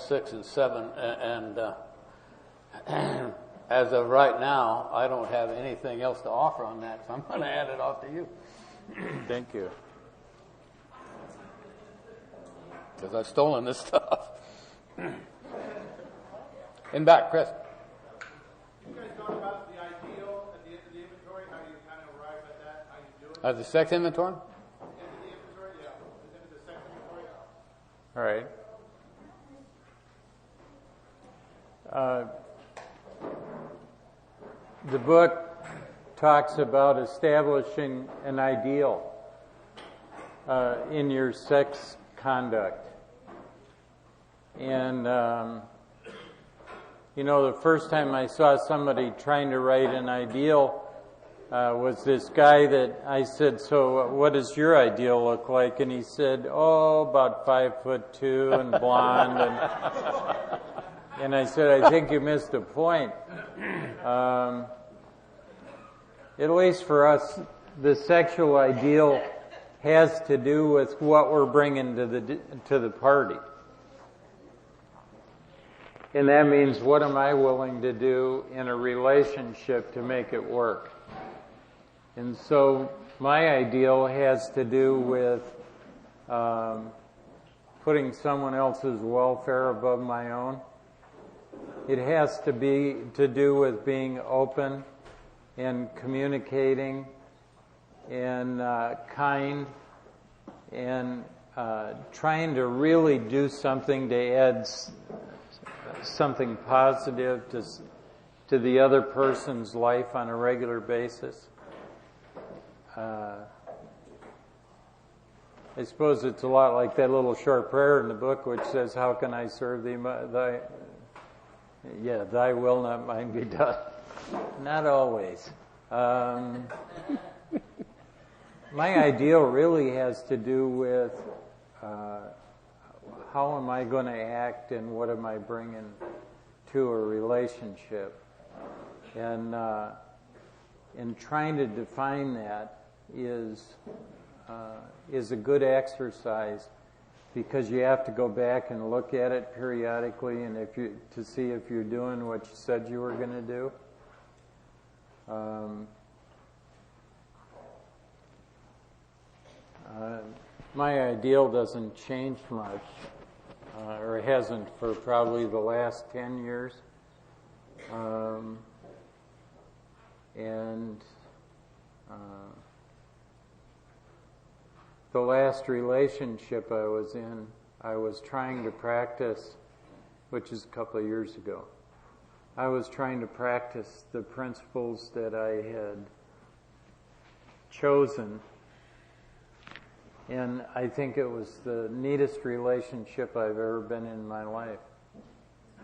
6 and 7, and as of right now, I don't have anything else to offer on that, so I'm going to hand it off to you. Thank you. Because I've stolen this stuff. In back, Chris. You guys talk about the ideal at the end of the inventory, how you kind of arrive at that, how you do it? The sex inventory? End of the inventory, yeah. The end of the sex inventory. All right. The book talks about establishing an ideal in your sex conduct. And, the first time I saw somebody trying to write an ideal was this guy that I said, so what does your ideal look like? And he said, about 5'2" and blonde. And I said, I think you missed a point. At least for us, the sexual ideal has to do with what we're bringing to the party. And that means, what am I willing to do in a relationship to make it work? And so my ideal has to do with putting someone else's welfare above my own. It has to do with being open and communicating and kind and trying to really do something to add something positive to the other person's life on a regular basis. I suppose it's a lot like that little short prayer in the book which says, how can I serve thee? Thy will, not mine, be done. Not always. My ideal really has to do with how am I going to act and what am I bringing to a relationship. And trying to define that is a good exercise, because you have to go back and look at it periodically and to see if you're doing what you said you were going to do. My ideal doesn't change much, or hasn't for probably the last 10 years. The last relationship I was in, I was trying to practice, which is a couple of years ago. I was trying to practice the principles that I had chosen, and I think it was the neatest relationship I've ever been in my life.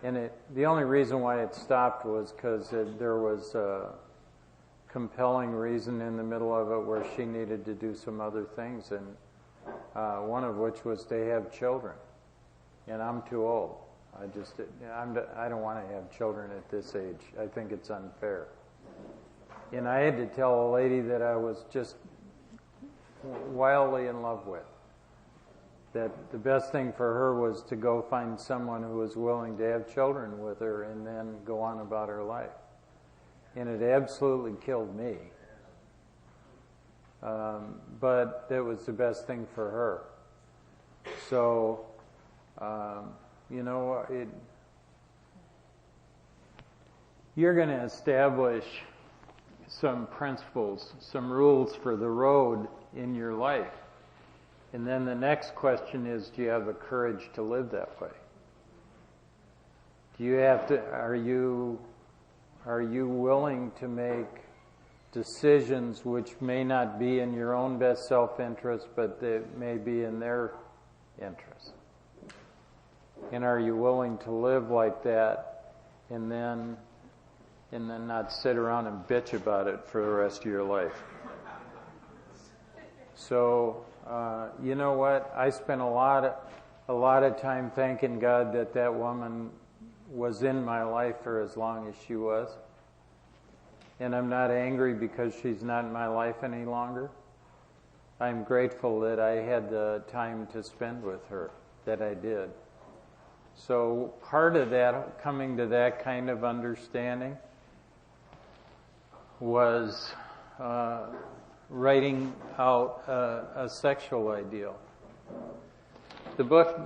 And the only reason why it stopped was because there was a compelling reason in the middle of it where she needed to do some other things, and one of which was to have children. And I'm too old. I don't want to have children at this age. I think it's unfair. And I had to tell a lady that I was just wildly in love with, that the best thing for her was to go find someone who was willing to have children with her and then go on about her life. And it absolutely killed me. But it was the best thing for her. So, you're going to establish some principles, some rules for the road in your life. And then the next question is, do you have the courage to live that way? Are you willing to make decisions which may not be in your own best self-interest, but that may be in their interest? And are you willing to live like that and then not sit around and bitch about it for the rest of your life? So, you know what? I spent a lot of time thanking God that woman was in my life for as long as she was. And I'm not angry because she's not in my life any longer. I'm grateful that I had the time to spend with her, that I did. So part of that, coming to that kind of understanding, was writing out a sexual ideal. The book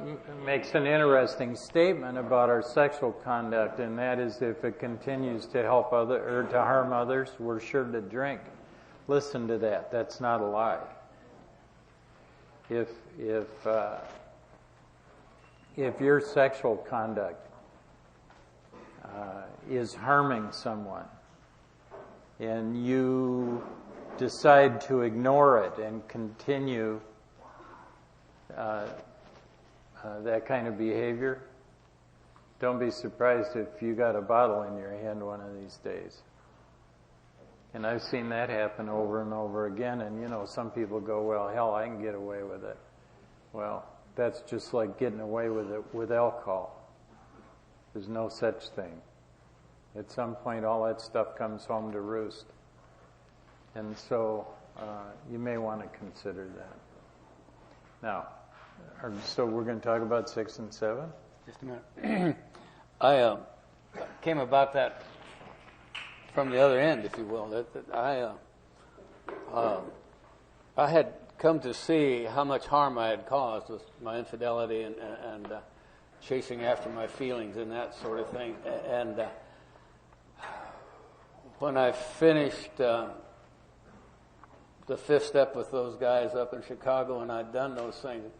makes an interesting statement about our sexual conduct, and that is if it continues to help or to harm others, we're sure to drink. Listen to that. That's not a lie. If your sexual conduct is harming someone, and you decide to ignore it and continue that kind of behavior, don't be surprised if you got a bottle in your hand one of these days. And I've seen that happen over and over again, and some people go, well, hell, I can get away with it. Well, that's just like getting away with it with alcohol. There's no such thing. At some point, all that stuff comes home to roost. And so you may want to consider that. Now, so we're going to talk about 6 and 7? Just a minute. I came about that from the other end, if you will. I had come to see how much harm I had caused with my infidelity and chasing after my feelings and that sort of thing. And when I finished the 5th step with those guys up in Chicago, and I'd done those things,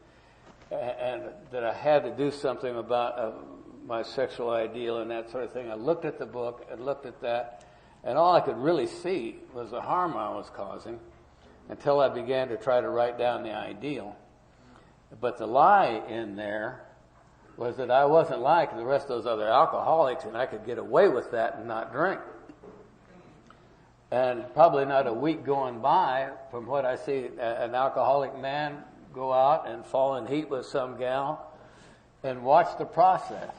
and that I had to do something about my sexual ideal and that sort of thing, I looked at the book and looked at that, and all I could really see was the harm I was causing until I began to try to write down the ideal. But the lie in there was that I wasn't like the rest of those other alcoholics, and I could get away with that and not drink. And probably not a week going by from what I see an alcoholic man go out and fall in heat with some gal and watch the process.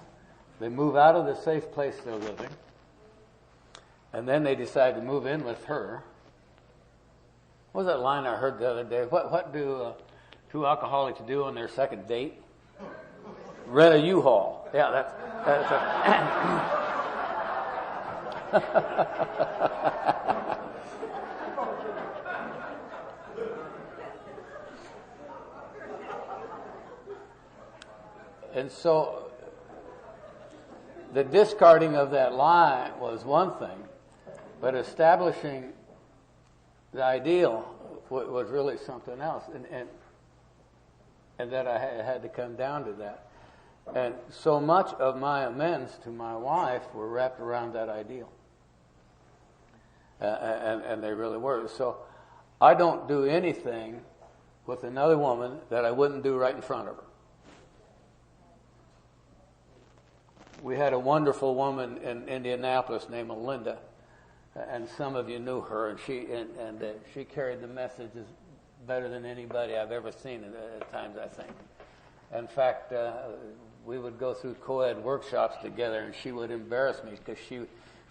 They move out of the safe place they're living, and then they decide to move in with her. What was that line I heard the other day? What do two alcoholics do on their second date? Rent a U-Haul. Yeah, that's And so the discarding of that lie was one thing, but establishing the ideal was really something else, and that I had to come down to that. And so much of my amends to my wife were wrapped around that ideal, and they really were. So I don't do anything with another woman that I wouldn't do right in front of her. We had a wonderful woman in Indianapolis named Linda, and some of you knew her, and she carried the messages better than anybody I've ever seen at times, I think. In fact, we would go through co-ed workshops together, and she would embarrass me because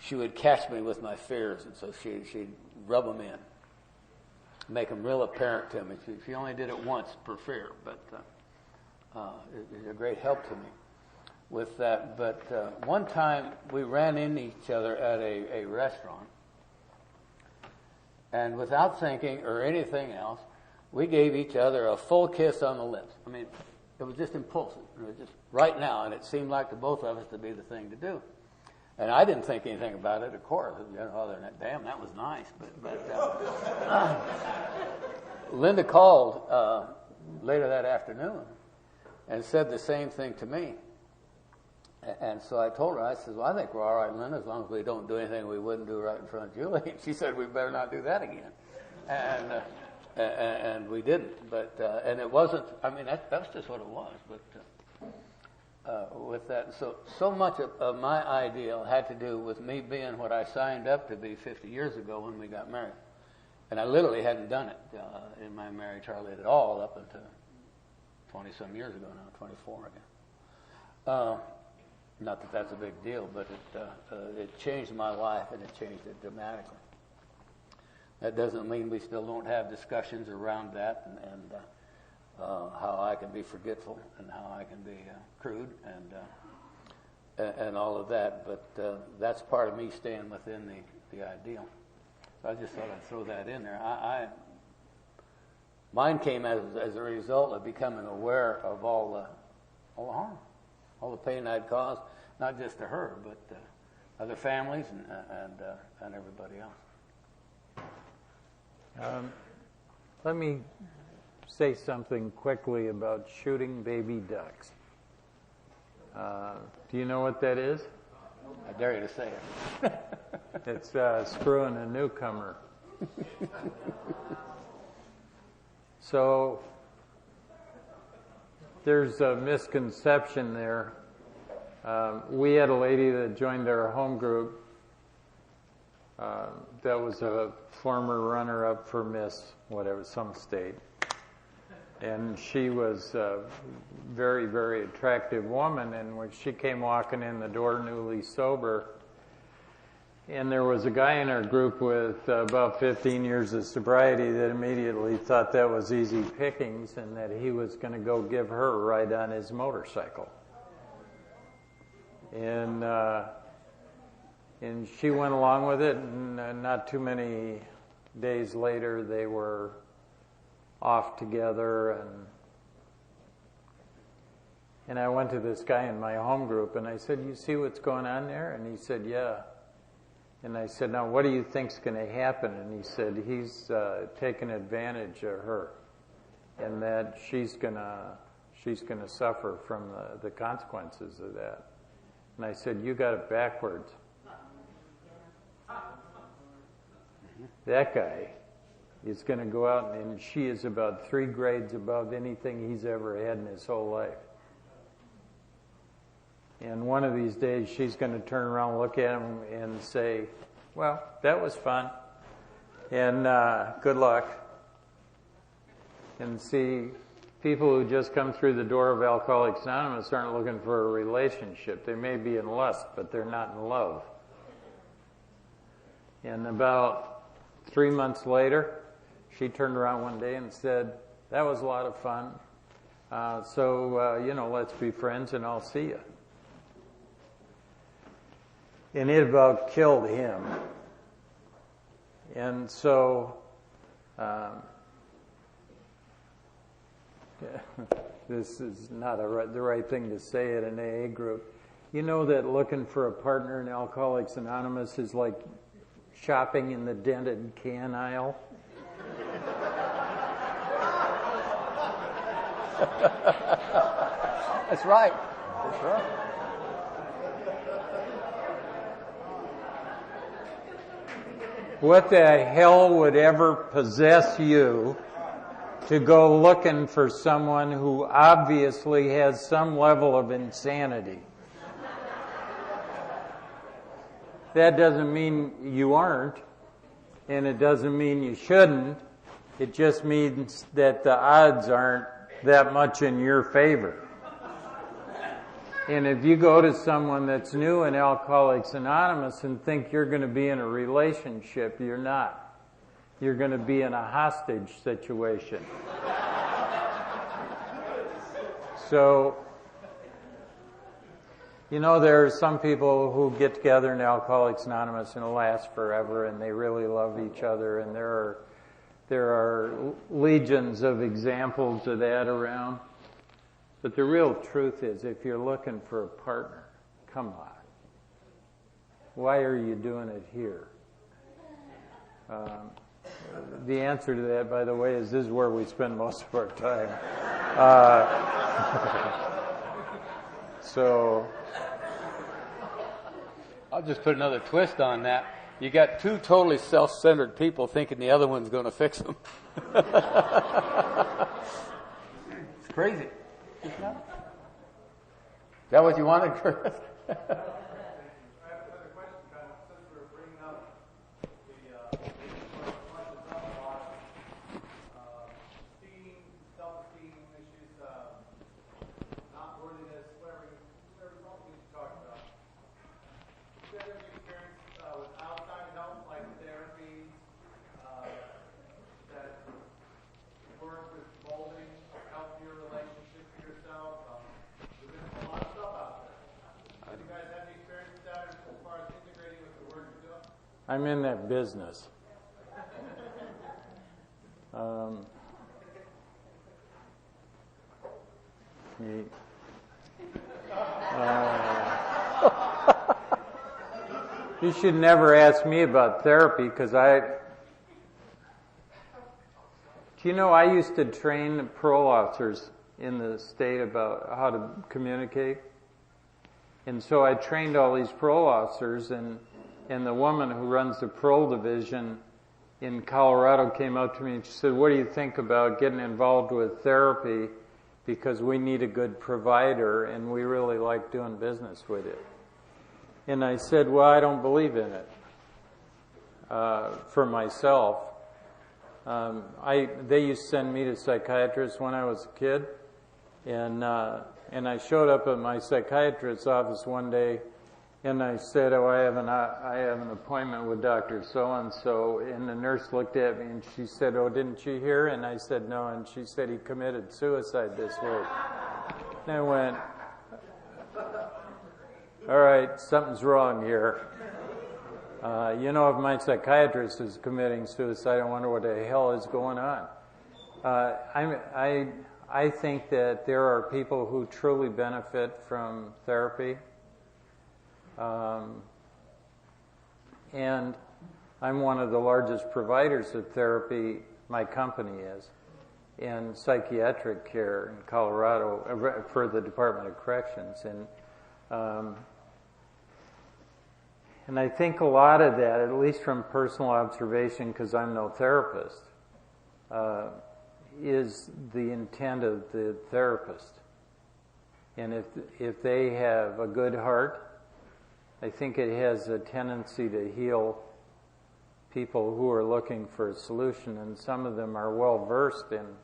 she would catch me with my fears, and so she'd rub them in, make them real apparent to me. She only did it once per fear, but it was a great help to me with that. But one time we ran into each other at a restaurant, and without thinking or anything else, we gave each other a full kiss on the lips. I mean, it was just impulsive. It was just right now, and it seemed like to both of us to be the thing to do. And I didn't think anything about it, of course, other than that, damn, that was nice. But Linda called later that afternoon and said the same thing to me. And so I told her, I said, well, I think we're all right, Linda, as long as we don't do anything we wouldn't do right in front of Julie. And she said, we better not do that again. And we didn't. But and it wasn't, I mean, that's just what it was. But with that, so much of my ideal had to do with me being what I signed up to be 50 years ago when we got married. And I literally hadn't done it in my marriage hardly at all up until 20-some years ago now, 24 again. Not that that's a big deal, but it changed my life, and it changed it dramatically. That doesn't mean we still don't have discussions around that and how I can be forgetful and how I can be crude and and all of that. But that's part of me staying within the ideal. So I just thought I'd throw that in there. Mine came as a result of becoming aware of all the harm, all the pain I'd caused, not just to her, but other families and everybody else. Let me say something quickly about shooting baby ducks. Do you know what that is? I dare you to say it. It's screwing a newcomer. So there's a misconception there. We had a lady that joined our home group that was a former runner-up for Miss whatever, some state. And she was a very, very attractive woman. And when she came walking in the door newly sober, and there was a guy in our group with about 15 years of sobriety that immediately thought that was easy pickings and that he was going to go give her a ride on his motorcycle. And she went along with it, and not too many days later they were off together. And I went to this guy in my home group and I said, "You see what's going on there?" And he said, "Yeah." And I said, "Now, what do you think's going to happen?" And he said, "He's taken advantage of her, and that she's going to suffer from the consequences of that." And I said, "You got it backwards. That guy is going to go out, and she is about 3 grades above anything he's ever had in his whole life. And one of these days, she's going to turn around, look at him, and say, 'Well, that was fun, and good luck.'" And see, people who just come through the door of Alcoholics Anonymous aren't looking for a relationship. They may be in lust, but they're not in love. And about 3 months later, she turned around one day and said, "That was a lot of fun. So let's be friends and I'll see you." And it about killed him. And so, this is not the right thing to say at an AA group. You know that looking for a partner in Alcoholics Anonymous is like shopping in the dented can aisle? That's right. That's right. What the hell would ever possess you to go looking for someone who obviously has some level of insanity? That doesn't mean you aren't, and it doesn't mean you shouldn't. It just means that the odds aren't that much in your favor. And if you go to someone that's new in Alcoholics Anonymous and think you're going to be in a relationship, you're not. You're going to be in a hostage situation. So, there are some people who get together in Alcoholics Anonymous and it lasts forever and they really love each other, and there are legions of examples of that around. But the real truth is, if you're looking for a partner, come on. Why are you doing it here? The answer to that, by the way, is this is where we spend most of our time. So I'll just put another twist on that. You got 2 totally self-centered people thinking the other one's going to fix them. It's crazy. Is that what you wanted, Chris? I have another question, kind of, since we were bringing up the esteem, self-esteem issues, not worthiness, whatever you talked about. Do you have any experience with outside help, like therapies, that work with molding a healthier relationship to yourself? There's a lot of stuff out there. guys have any experience with that as far as integrating with the work you're doing? I'm in that business. He- You should never ask me about therapy because do you know I used to train parole officers in the state about how to communicate? And so I trained all these parole officers, and the woman who runs the parole division in Colorado came up to me and she said, "What do you think about getting involved with therapy? Because we need a good provider and we really like doing business with it." And I said, "Well, I don't believe in it for myself. They used to send me to psychiatrists when I was a kid, and I showed up at my psychiatrist's office one day, and I said, "Oh, I have an appointment with Dr. So-and-so," and the nurse looked at me and she said, "Oh, didn't you hear?" And I said, "No," and she said, "He committed suicide this week." And I went, "All right, something's wrong here. If my psychiatrist is committing suicide, I wonder what the hell is going on." I think that there are people who truly benefit from therapy. And I'm one of the largest providers of therapy, my company is, in psychiatric care in Colorado for the Department of Corrections. And I think a lot of that, at least from personal observation, because I'm no therapist, is the intent of the therapist. And if they have a good heart, I think it has a tendency to heal people who are looking for a solution. And some of them are well versed in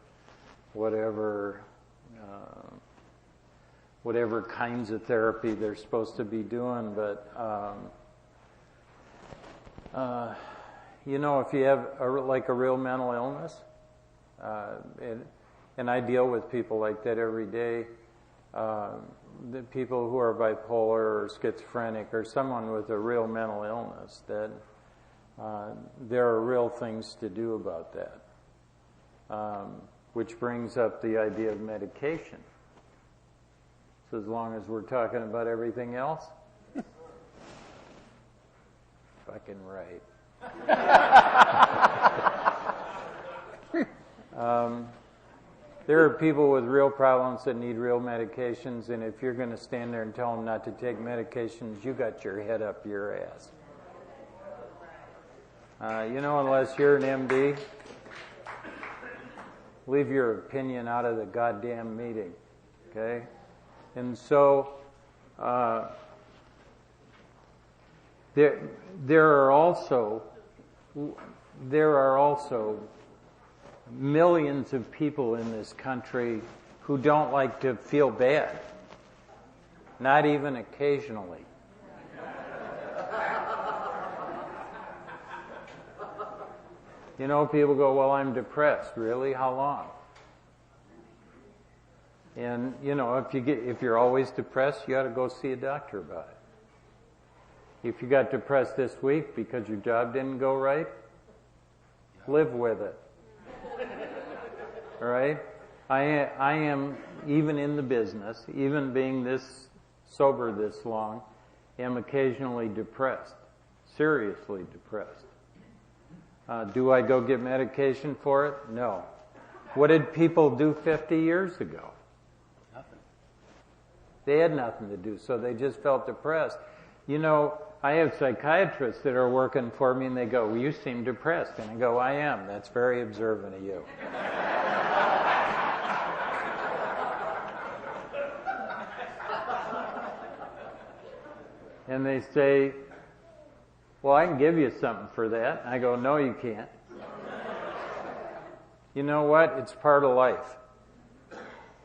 whatever kinds of therapy they're supposed to be doing, but if you have a real mental illness, and I deal with people like that every day, the people who are bipolar or schizophrenic or someone with a real mental illness, that there are real things to do about that, which brings up the idea of medication. So as long as we're talking about everything else, fucking right. There are people with real problems that need real medications, and if you're going to stand there and tell them not to take medications, you got your head up your ass. Unless you're an MD, leave your opinion out of the goddamn meeting, okay? And so there are also millions of people in this country who don't like to feel bad, not even occasionally. People go, "Well, I'm depressed." Really? How long? And if you're always depressed, you ought to go see a doctor about it. If you got depressed this week because your job didn't go right, live with it. All right? I am, even in the business, even being this sober this long, am occasionally depressed, seriously depressed. Do I go get medication for it? No. What did people do 50 years ago? Nothing. They had nothing to do, so they just felt depressed. I have psychiatrists that are working for me, and they go, "Well, you seem depressed." And I go, "I am. That's very observant of you." And they say, "Well, I can give you something for that." And I go, "No, you can't." You know what? It's part of life.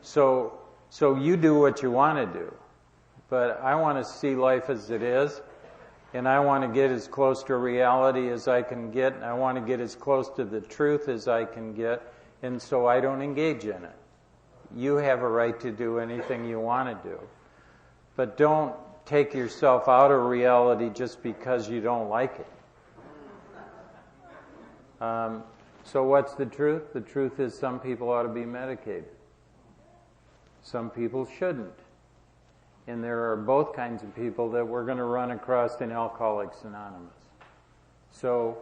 So you do what you want to do. But I want to see life as it is, and I want to get as close to reality as I can get, and I want to get as close to the truth as I can get, and so I don't engage in it. You have a right to do anything you want to do. But don't take yourself out of reality just because you don't like it. So what's the truth? The truth is some people ought to be medicated. Some people shouldn't. And there are both kinds of people that we're going to run across in Alcoholics Anonymous. So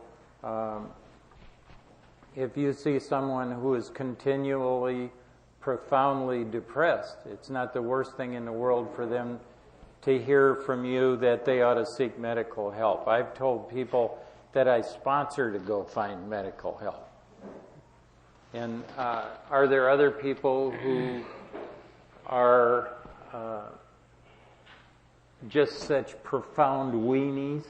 if you see someone who is continually, profoundly depressed, it's not the worst thing in the world for them to hear from you that they ought to seek medical help. I've told people that I sponsor to go find medical help. And are there other people who are just such profound weenies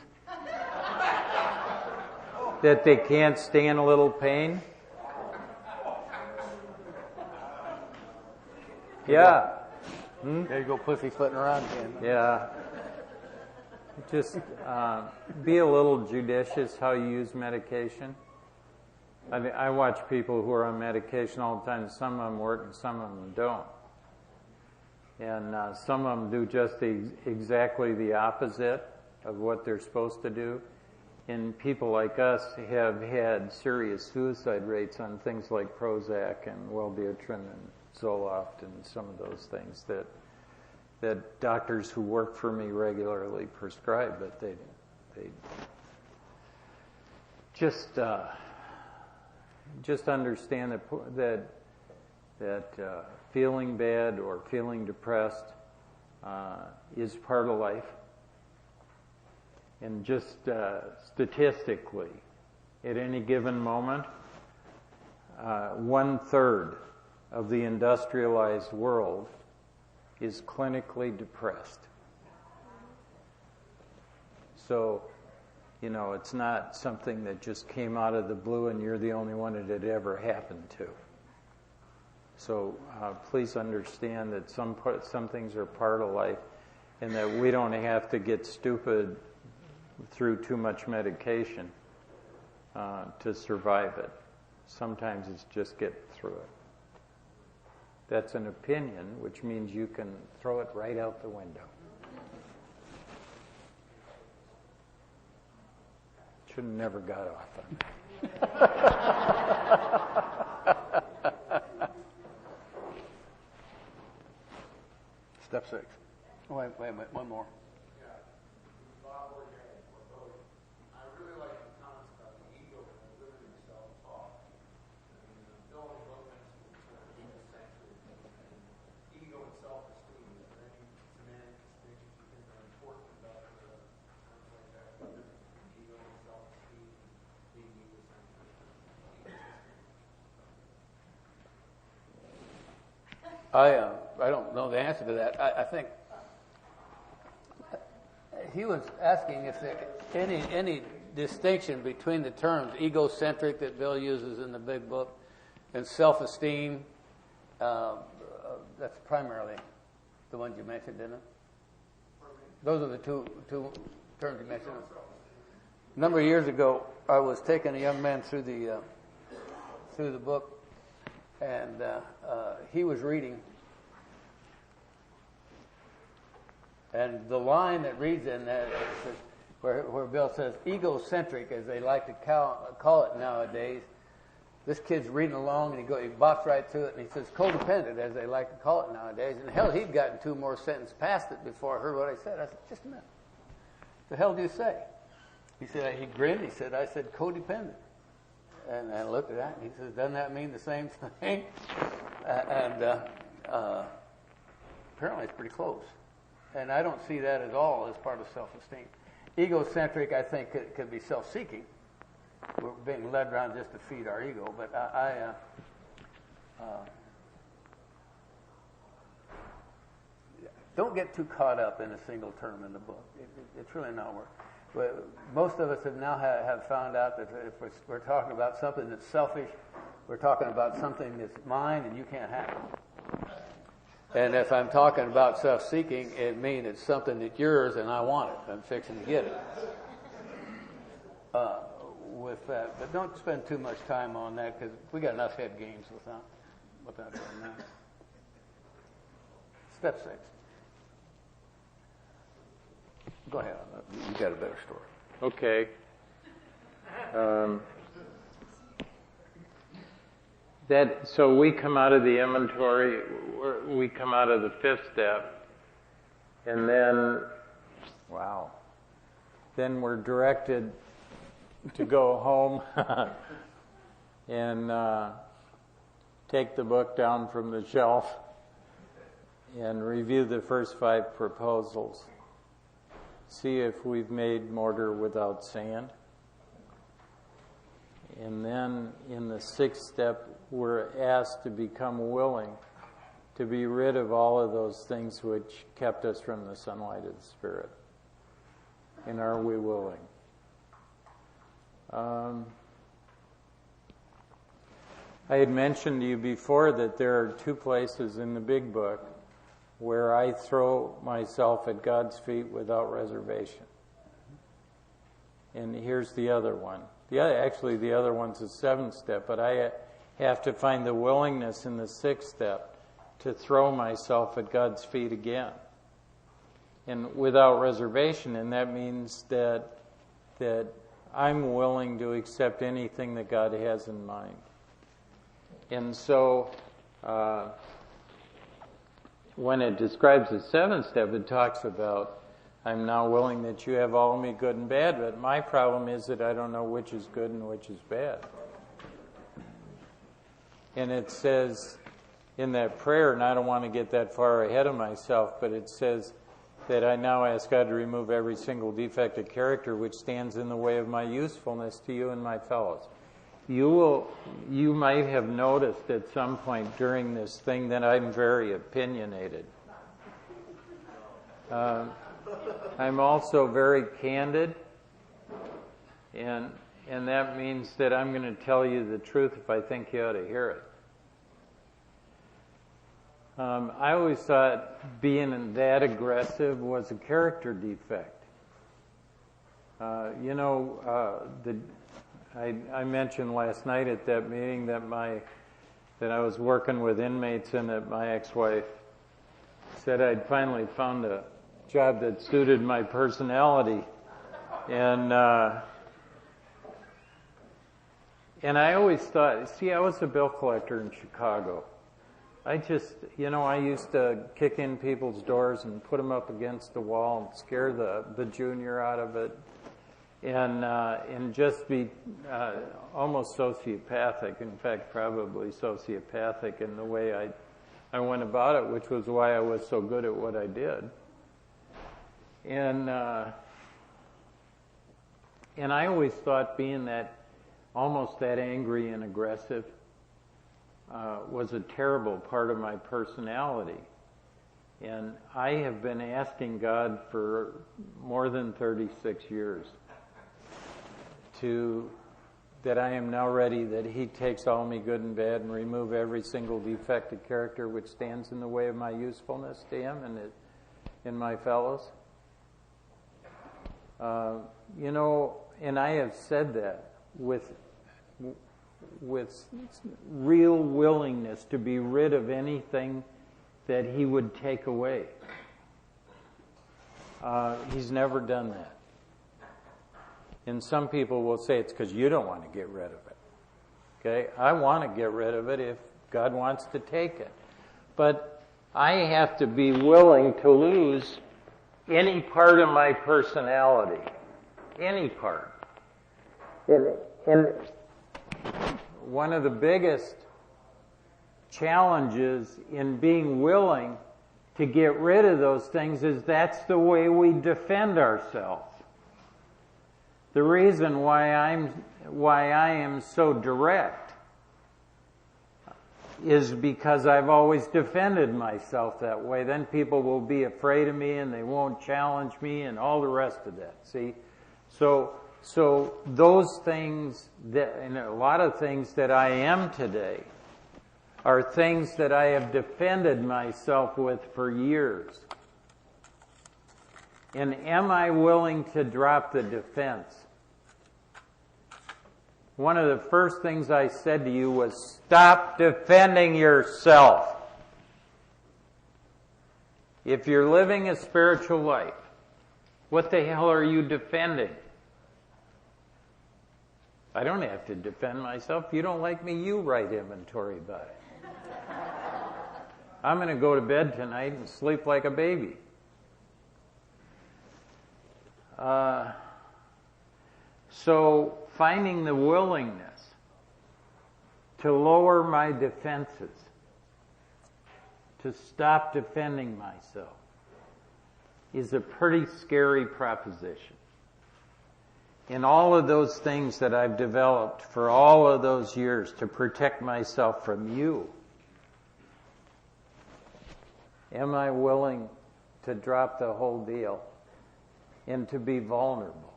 that they can't stand a little pain? Yeah. There you go, pussyfooting around again. Yeah. Just be a little judicious how you use medication. I mean, I watch people who are on medication all the time. Some of them work and some of them don't. And some of them do just exactly the opposite of what they're supposed to do. And people like us have had serious suicide rates on things like Prozac and Wellbutrin and Zoloft and some of those things that doctors who work for me regularly prescribe, but they just understand that feeling bad or feeling depressed is part of life. And just statistically, at any given moment, 1/3 of the industrialized world is clinically depressed. So, it's not something that just came out of the blue and you're the only one it had ever happened to. So please understand that some things are part of life and that we don't have to get stupid through too much medication to survive it. Sometimes it's just get through it. That's an opinion, which means you can throw it right out the window. Should have never got off on that. Step 6. Wait a minute, one more. I don't know the answer to that. I think he was asking if there any distinction between the terms egocentric that Bill uses in the big book and self-esteem. That's primarily the ones you mentioned, didn't it? Those are the two terms you mentioned. A number of years ago, I was taking a young man through the book. And he was reading, and the line that reads in that, where Bill says, egocentric, as they like to call it nowadays, this kid's reading along, and he bops right through it, and he says, codependent, as they like to call it nowadays. And hell, he'd gotten 2 more sentences past it before I heard what I said. I said, just a minute. The hell do you say? He said, he grinned, he said, I said codependent. And I looked at that, and he says, doesn't that mean the same thing? Apparently it's pretty close. And I don't see that at all as part of self-esteem. Egocentric, I think, could be self-seeking. We're being led around just to feed our ego. But don't get too caught up in a single term in the book. It's really not worth it. Most of us have found out that if we're talking about something that's selfish, we're talking about something that's mine and you can't have it. And if I'm talking about self-seeking, it means it's something that's yours and I want it. I'm fixing to get it. With that, but don't spend too much time on that because we got enough head games without doing that. Step 6. Go ahead. You got a better story. Okay. So we come out of the inventory, we come out of the fifth step, and then, wow, then we're directed to go home and take the book down from the shelf and review the first 5 proposals. See if we've made mortar without sand. And then in the 6th step, we're asked to become willing to be rid of all of those things which kept us from the sunlight of the Spirit. And are we willing? I had mentioned to you before that there are 2 places in the Big Book where I throw myself at God's feet without reservation. And here's the other one. Actually, the other one's the 7th step, but I have to find the willingness in the 6th step to throw myself at God's feet again. And without reservation, and that means that I'm willing to accept anything that God has in mind. And so, when it describes the 7th step, it talks about, I'm now willing that you have all of me, good and bad, but my problem is that I don't know which is good and which is bad. And it says in that prayer, and I don't want to get that far ahead of myself, but it says that I now ask God to remove every single defect of character which stands in the way of my usefulness to you and my fellows. You might have noticed at some point during this thing that I'm very opinionated. I'm also very candid, and that means that I'm going to tell you the truth if I think you ought to hear it. I always thought being that aggressive was a character defect. I mentioned last night at that meeting that I was working with inmates and that my ex-wife said I'd finally found a job that suited my personality. And I always thought, I was a bill collector in Chicago. I used to kick in people's doors and put them up against the wall and scare the junior out of it. And just be almost sociopathic, in fact, probably sociopathic in the way I went about it, which was why I was so good at what I did. And I always thought being almost that angry and aggressive was a terrible part of my personality. And I have been asking God for more than 36 years that I am now ready that He takes all me good and bad and remove every single defect of character which stands in the way of my usefulness to Him and my fellows. And I have said that with real willingness to be rid of anything that He would take away. He's never done that. And some people will say it's because you don't want to get rid of it. Okay? I want to get rid of it if God wants to take it. But I have to be willing to lose any part of my personality. Any part. And one of the biggest challenges in being willing to get rid of those things is that's the way we defend ourselves. The reason why I am so direct is because I've always defended myself that way. Then people will be afraid of me and they won't challenge me and all the rest of that. See? So those things and a lot of things that I am today are things that I have defended myself with for years. And am I willing to drop the defense? One of the first things I said to you was, stop defending yourself. If you're living a spiritual life, What the hell are you defending? I don't have to defend myself. If you don't like me, you write inventory about it. I'm going to go to bed tonight and sleep like a baby. So finding the willingness to lower my defenses, to stop defending myself, is a pretty scary proposition. In all of those things that I've developed for all of those years to protect myself from you, am I willing to drop the whole deal and to be vulnerable?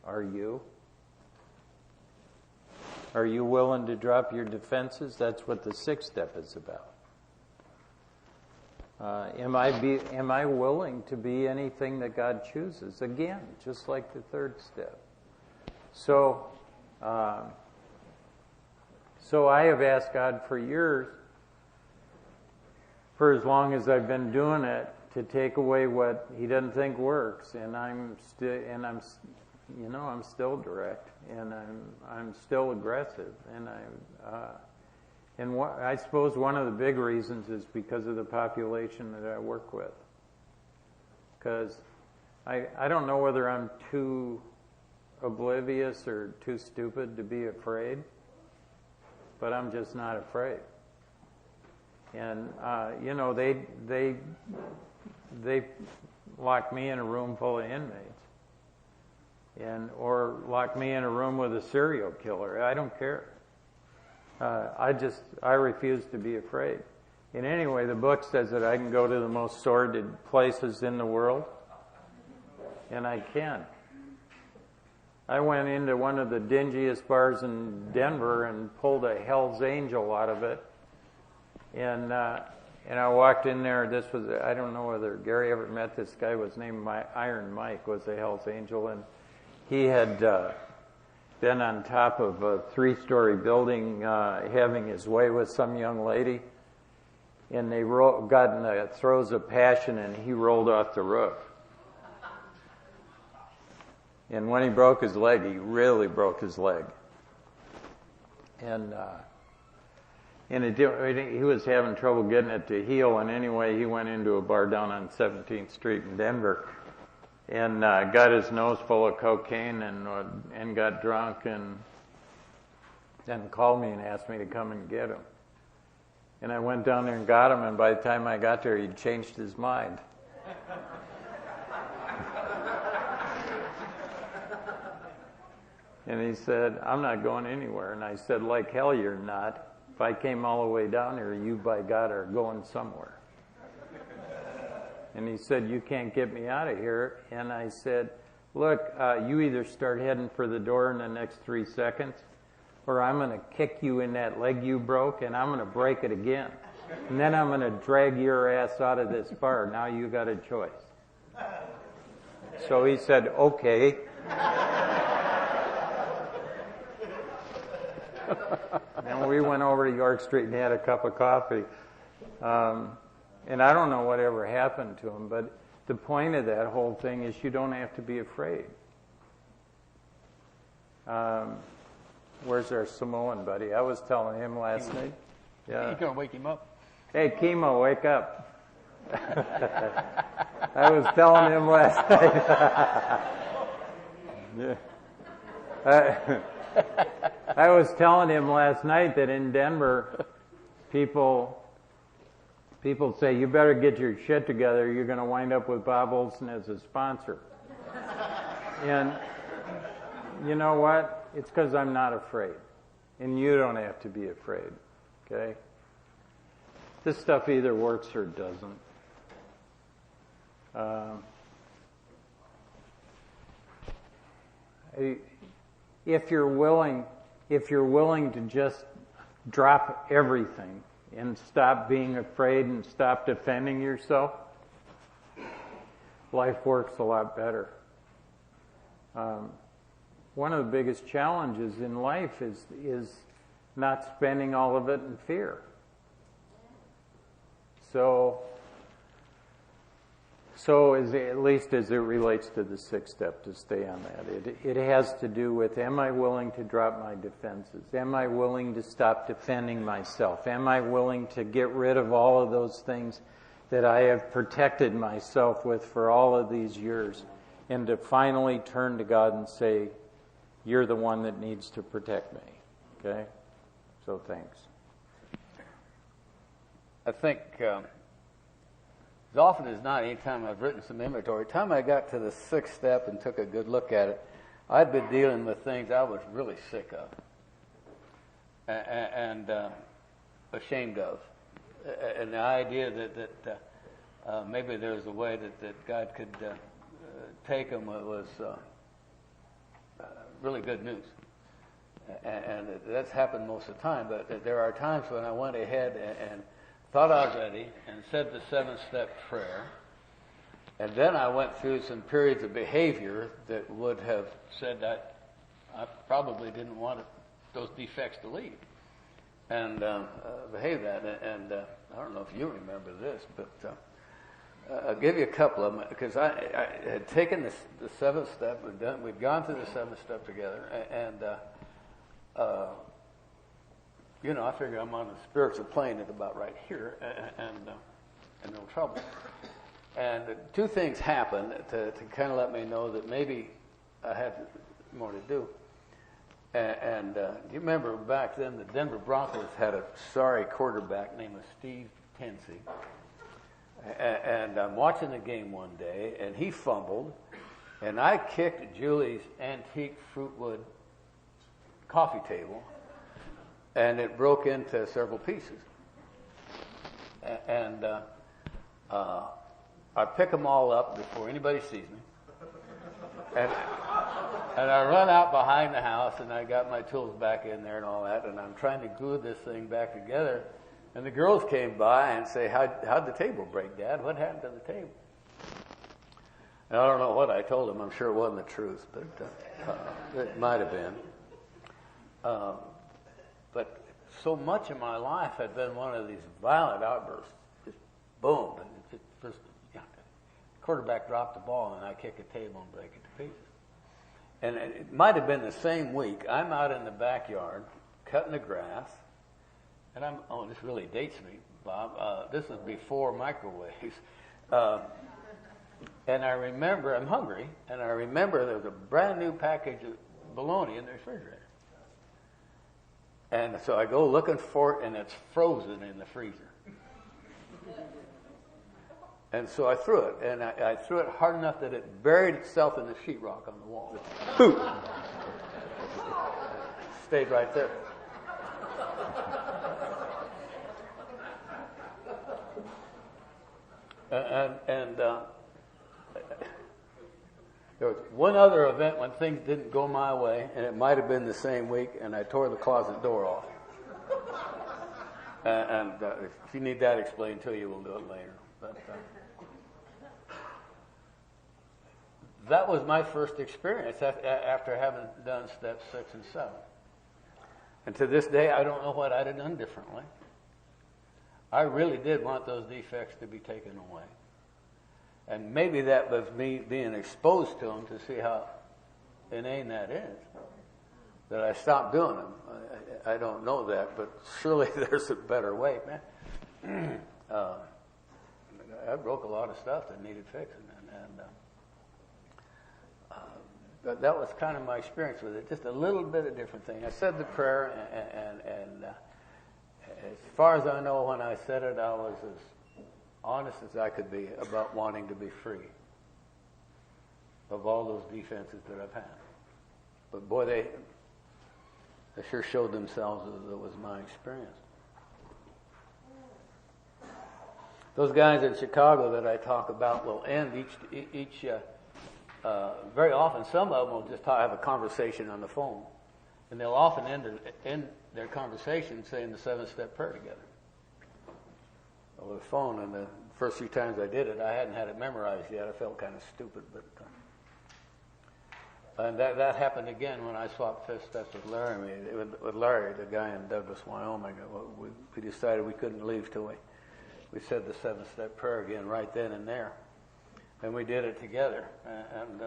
Are you? Are you willing to drop your defenses? That's what the sixth step is about. Am I willing to be anything that God chooses? Again, just like the third step. So I have asked God for years, for as long as I've been doing it, to take away what He doesn't think works, and I'm still direct, and I'm still aggressive, and I suppose one of the big reasons is because of the population that I work with. Because I don't know whether I'm too oblivious or too stupid to be afraid, but I'm just not afraid. And they lock me in a room full of inmates, or lock me in a room with a serial killer. I don't care. I refuse to be afraid. And anyway, the book says that I can go to the most sordid places in the world, and I can. I went into one of the dingiest bars in Denver and pulled a Hell's Angel out of it. And I walked in there. I don't know whether Gary ever met this guy. Was named Iron Mike, was a Hell's Angel, and he had been on top of a 3-story building having his way with some young lady, and they got in the throes of passion, and he rolled off the roof. And when he broke his leg, he really broke his leg. And he was having trouble getting it to heal, and anyway, he went into a bar down on 17th Street in Denver, and got his nose full of cocaine, and got drunk, and then called me and asked me to come and get him. And I went down there and got him, and by the time I got there, he'd changed his mind. And he said, "I'm not going anywhere." And I said, "Like hell you're not. If I came all the way down here, you by God are going somewhere." And he said, "You can't get me out of here." And I said, "Look, you either start heading for the door in the next 3 seconds, or I'm going to kick you in that leg you broke, and I'm going to break it again. And then I'm going to drag your ass out of this bar. Now you got a choice." So he said, "Okay." And we went over to York Street and had a cup of coffee. And I don't know whatever happened to him, but the point of that whole thing is you don't have to be afraid. Where's our Samoan buddy? I was telling him last night. Yeah. You gonna wake him up? Hey, Kimo, wake up. I was telling him last night. I was telling him last night that in Denver, people say, "You better get your shit together. You're going to wind up with Bob Olson as a sponsor." And you know what? It's because I'm not afraid. And you don't have to be afraid. Okay? This stuff either works or doesn't. If you're willing to just drop everything and stop being afraid and stop defending yourself, life works a lot better. One of the biggest challenges in life is not spending all of it in fear. So So at least as it relates to the sixth step, to stay on that, it has to do with, am I willing to drop my defenses? Am I willing to stop defending myself? Am I willing to get rid of all of those things that I have protected myself with for all of these years, and to finally turn to God and say, you're the one that needs to protect me. Okay? So thanks. I think as often as not, anytime I've written some inventory, the time I got to the sixth step and took a good look at it, I'd been dealing with things I was really sick of and ashamed of. And the idea that maybe there was a way that God could take them was really good news. And that's happened most of the time, but there are times when I went ahead and thought I was ready and said the seven-step prayer, and then I went through some periods of behavior that would have said that I probably didn't want those defects to leave, and behave that. And I don't know if you remember this, but I'll give you a couple of them, because I had taken the seventh step. We'd gone through the seventh step together, and I figure I'm on a spiritual plane at about right here, and no trouble. And two things happened to kind of let me know that maybe I had more to do. And do you remember back then the Denver Broncos had a sorry quarterback named Steve Tensey. And I'm watching the game one day, and he fumbled, and I kicked Julie's antique fruitwood coffee table, and it broke into several pieces. And I pick them all up before anybody sees me. And I run out behind the house, and I got my tools back in there and all that, and I'm trying to glue this thing back together. And the girls came by and say, how'd the table break, Dad? What happened to the table? And I don't know what I told them. I'm sure it wasn't the truth, but it might have been. But so much of my life had been one of these violent outbursts. Just boom. And just, quarterback dropped the ball, and I kick a table and break it to pieces. And it might have been the same week. I'm out in the backyard cutting the grass. And this really dates me, Bob. This is before microwaves. And I remember, I'm hungry, and I remember there was a brand new package of bologna in the refrigerator. And so I go looking for it, and it's frozen in the freezer. And so I threw it, and I threw it hard enough that it buried itself in the sheetrock on the wall. Boom! Stayed right there. And there was one other event when things didn't go my way, and it might have been the same week, and I tore the closet door off. And if you need that explained to you, we'll do it later. But that was my first experience after having done steps 6 and 7. And to this day, I don't know what I'd have done differently. I really did want those defects to be taken away. And maybe that was me being exposed to them to see how inane that is, that I stopped doing them. I don't know that, but surely there's a better way, man. I broke a lot of stuff that needed fixing, but that was kind of my experience with it. Just a little bit of different thing. I said the prayer, and as far as I know, when I said it, I was as honest as I could be about wanting to be free of all those defenses that I've had. But boy, they sure showed themselves as it was my experience. Those guys in Chicago that I talk about will end each very often. Some of them will just have a conversation on the phone, and they'll often end their conversation saying the 7-step prayer together over the phone. And the first few times I did it, I hadn't had it memorized yet. I felt kind of stupid, but and that happened again when I swapped 5th steps with Larry. With Larry, the guy in Douglas, Wyoming. We decided we couldn't leave till we said the 7-step prayer again right then and there. And we did it together. And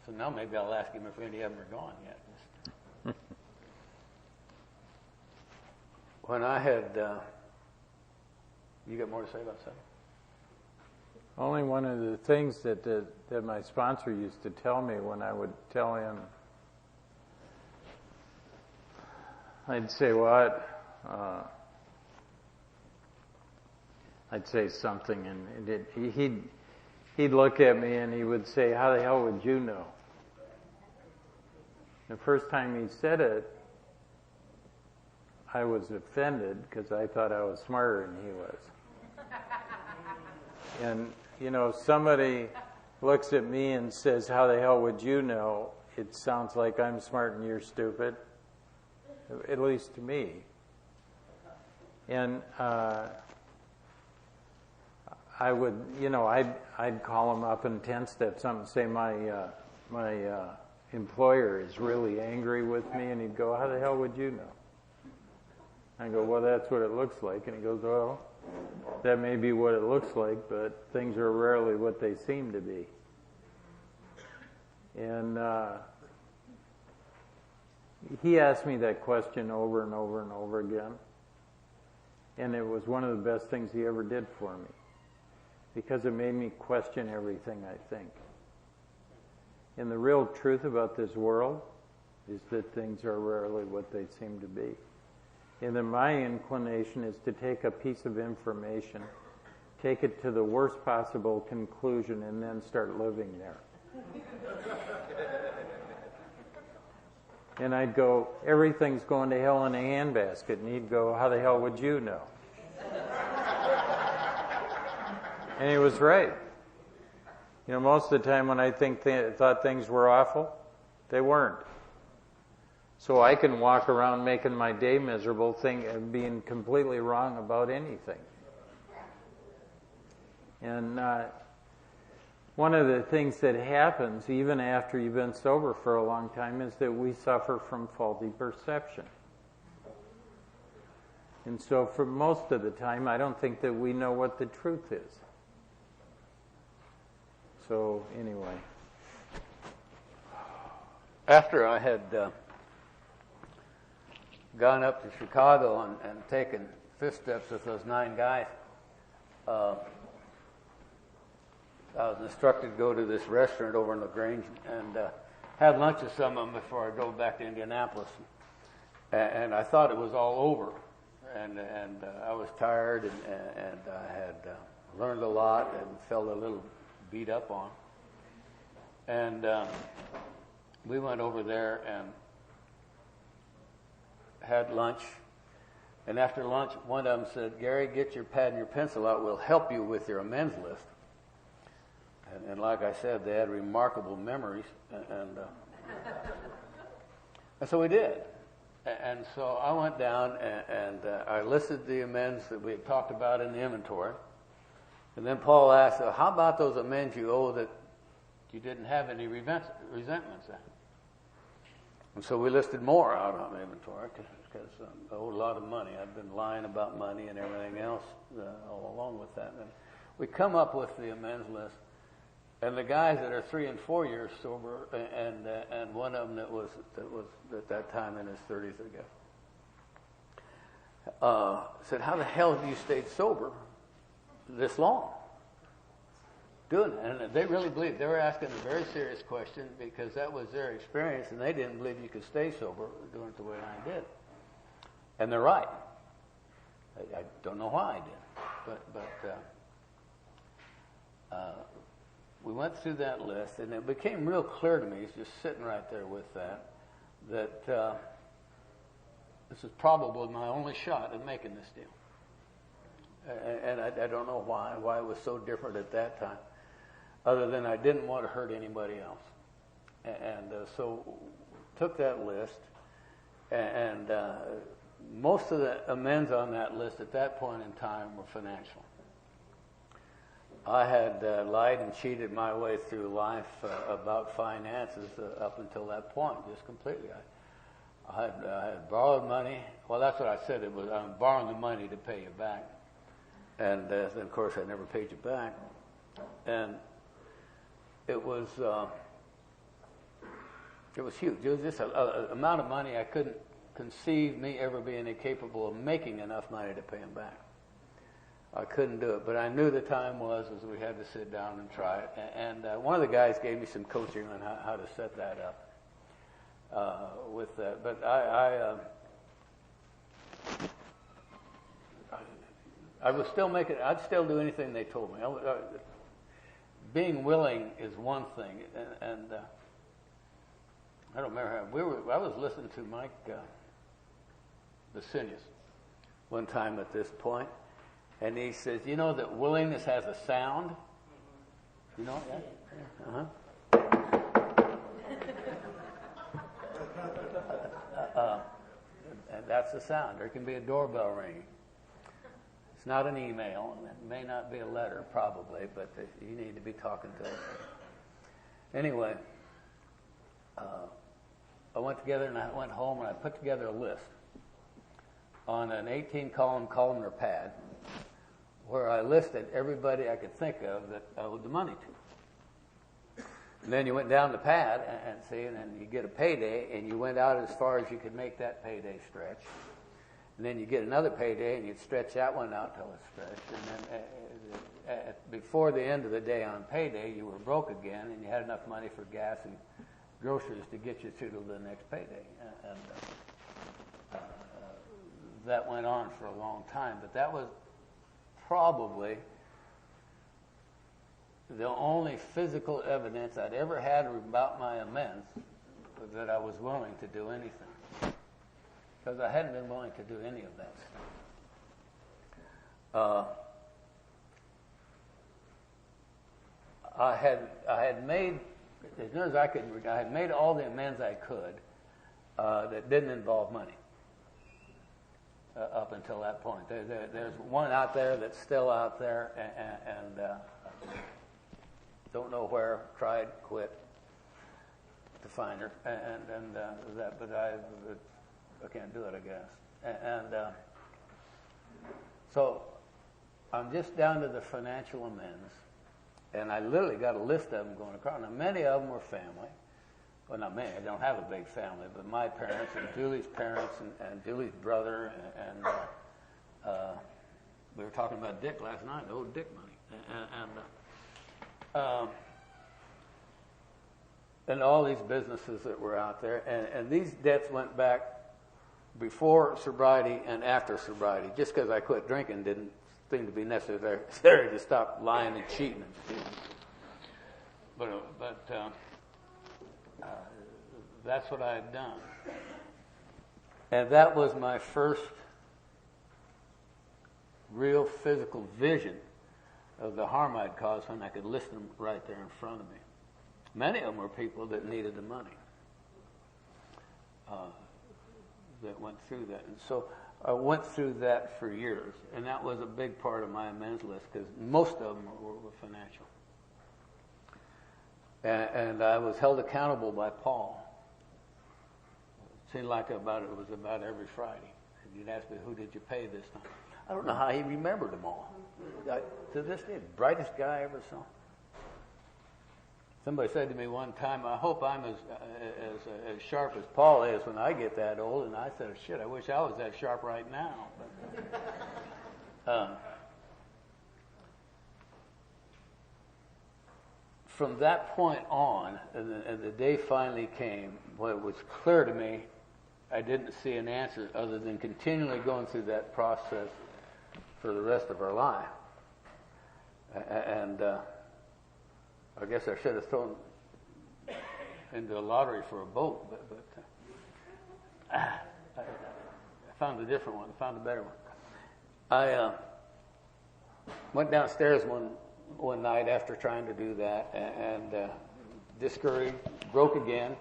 so now maybe I'll ask him if any of them are gone yet. When I had, you got more to say about that? Only one of the things that my sponsor used to tell me when I would tell him, I'd say what? I'd say something, and he'd look at me and he would say, "How the hell would you know?" The first time he said it, I was offended because I thought I was smarter than he was. And, you know, somebody looks at me and says, "How the hell would you know?" It sounds like I'm smart and you're stupid, at least to me. And I would, you know, I'd call him up in 10 steps, something, say my employer is really angry with me, and he'd go, "How the hell would you know?" I go, "Well, that's what it looks like." And he goes, "Well, that may be what it looks like, but things are rarely what they seem to be." And he asked me that question over and over and over again, and it was one of the best things he ever did for me, because it made me question everything I think. And the real truth about this world is that things are rarely what they seem to be. And then my inclination is to take a piece of information, take it to the worst possible conclusion, and then start living there. And I'd go, "Everything's going to hell in a handbasket." And he'd go, "How the hell would you know?" And he was right. You know, most of the time when I thought things were awful, they weren't. So I can walk around making my day miserable, being completely wrong about anything. And one of the things that happens, even after you've been sober for a long time, is that we suffer from faulty perception. And so for most of the time, I don't think that we know what the truth is. So anyway. After I had gone up to Chicago and taken fifth steps with those 9 guys, I was instructed to go to this restaurant over in LaGrange and had lunch with some of them before I drove back to Indianapolis. And I thought it was all over. And I was tired and I had learned a lot and felt a little beat up on. And we went over there and had lunch. And after lunch, one of them said, "Gary, get your pad and your pencil out. We'll help you with your amends list." And like I said, they had remarkable memories. And so we did. And so I went down and I listed the amends that we had talked about in the inventory. And then Paul asked, "How about those amends you owe that you didn't have any resentments at?" And so we listed more out on the inventory because I owed a lot of money. I'd been lying about money and everything else all along with that. And we come up with the amends list. And the guys that are 3 and 4 years sober, and one of them that was at that time in his 30s, I guess, said, "How the hell have you stayed sober this long?" Doing it. And they really believed. They were asking a very serious question because that was their experience, and they didn't believe you could stay sober doing it the way I did. And they're right. I don't know why I did, but we went through that list, and it became real clear to me, just sitting right there with that this is probably my only shot at making this deal. And I don't know why it was so different at that time, other than I didn't want to hurt anybody else. And so took that list, and most of the amends on that list at that point in time were financial. I had lied and cheated my way through life about finances up until that point, just completely. I had borrowed money. Well, that's what I said. It was I'm borrowing the money to pay you back, and then of course I never paid you back. And it was huge. It was just an amount of money I couldn't conceive me ever being incapable of making enough money to pay him back. I couldn't do it, but I knew the time was as we had to sit down and try it. And one of the guys gave me some coaching on how to set that up with that. But I was still making. I'd still do anything they told me. Being willing is one thing, and I don't remember how I was listening to Mike Vasinius one time at this point, and he says, "You know that willingness has a sound." You know that? And that's the sound. There can be a doorbell ringing. It's not an email, and it may not be a letter, probably, but you need to be talking to them. Anyway, I went together and I went home and I put together a list on an 18-column columnar pad where I listed everybody I could think of that I owed the money to. And then you went down the pad and then you get a payday, and you went out as far as you could make that payday stretch. And then you get another payday, and you'd stretch that one out till it stretched. And then before the end of the day on payday, you were broke again, and you had enough money for gas and groceries to get you through to the next payday. And that went on for a long time. But that was probably the only physical evidence I'd ever had about my amends that I was willing to do anything. Because I hadn't been willing to do any of that stuff. I had made, as near as I could, I had made all the amends I could that didn't involve money up until that point. There's one out there that's still out there, and don't know where. Tried, quit to find her, and that, but I can't do it, I guess. And so I'm just down to the financial amends, and I literally got a list of them going across. Now, many of them were family. Well, not many. I don't have a big family, but my parents and Julie's parents and Julie's brother, and we were talking about Dick last night, the old Dick money, and all these businesses that were out there, and these debts went back before sobriety and after sobriety. Just because I quit drinking didn't seem to be necessary to stop lying and cheating and stealing. But that's what I had done. And that was my first real physical vision of the harm I'd caused when I could list them right there in front of me. Many of them were people that needed the money. That went through that. And so I went through that for years, and that was a big part of my amends list because most of them were financial. And I was held accountable by Paul. It seemed like it was about every Friday. And he'd ask me, who did you pay this time? I don't know how he remembered them all. To this day, brightest guy I ever saw. Somebody said to me one time, I hope I'm as sharp as Paul is when I get that old. And I said, shit, I wish I was that sharp right now. But, from that point on, and the day finally came, when it was clear to me I didn't see an answer other than continually going through that process for the rest of our life. And I guess I should have thrown into a lottery for a boat, but I found a different one. I found a better one. I went downstairs one night after trying to do that, and discouraged, broke again.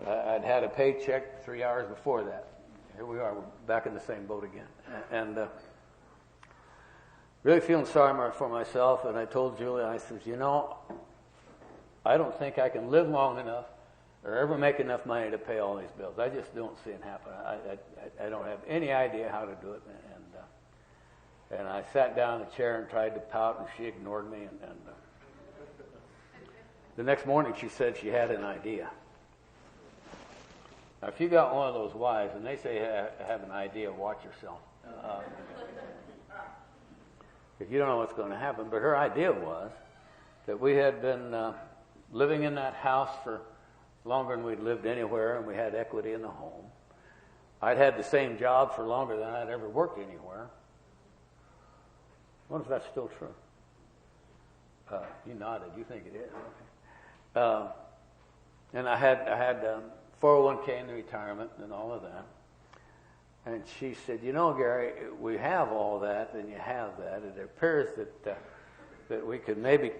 I'd had a paycheck 3 hours before that. Here we are, we're back in the same boat again. And really feeling sorry for myself, and I told Julie, I said, I don't think I can live long enough or ever make enough money to pay all these bills. I just don't see it happen. I don't have any idea how to do it. And I sat down in a chair and tried to pout, and she ignored me. And the next morning, she said she had an idea. Now, if you got one of those wives, and they say have an idea, watch yourself. If you don't know what's going to happen. But her idea was that we had been living in that house for longer than we'd lived anywhere, and we had equity in the home. I'd had the same job for longer than I'd ever worked anywhere. I wonder if that's still true. You nodded. You think it is. Okay. And I had 401k in the retirement and all of that. And she said, you know, Gary, we have all that, and you have that. It appears that we could maybe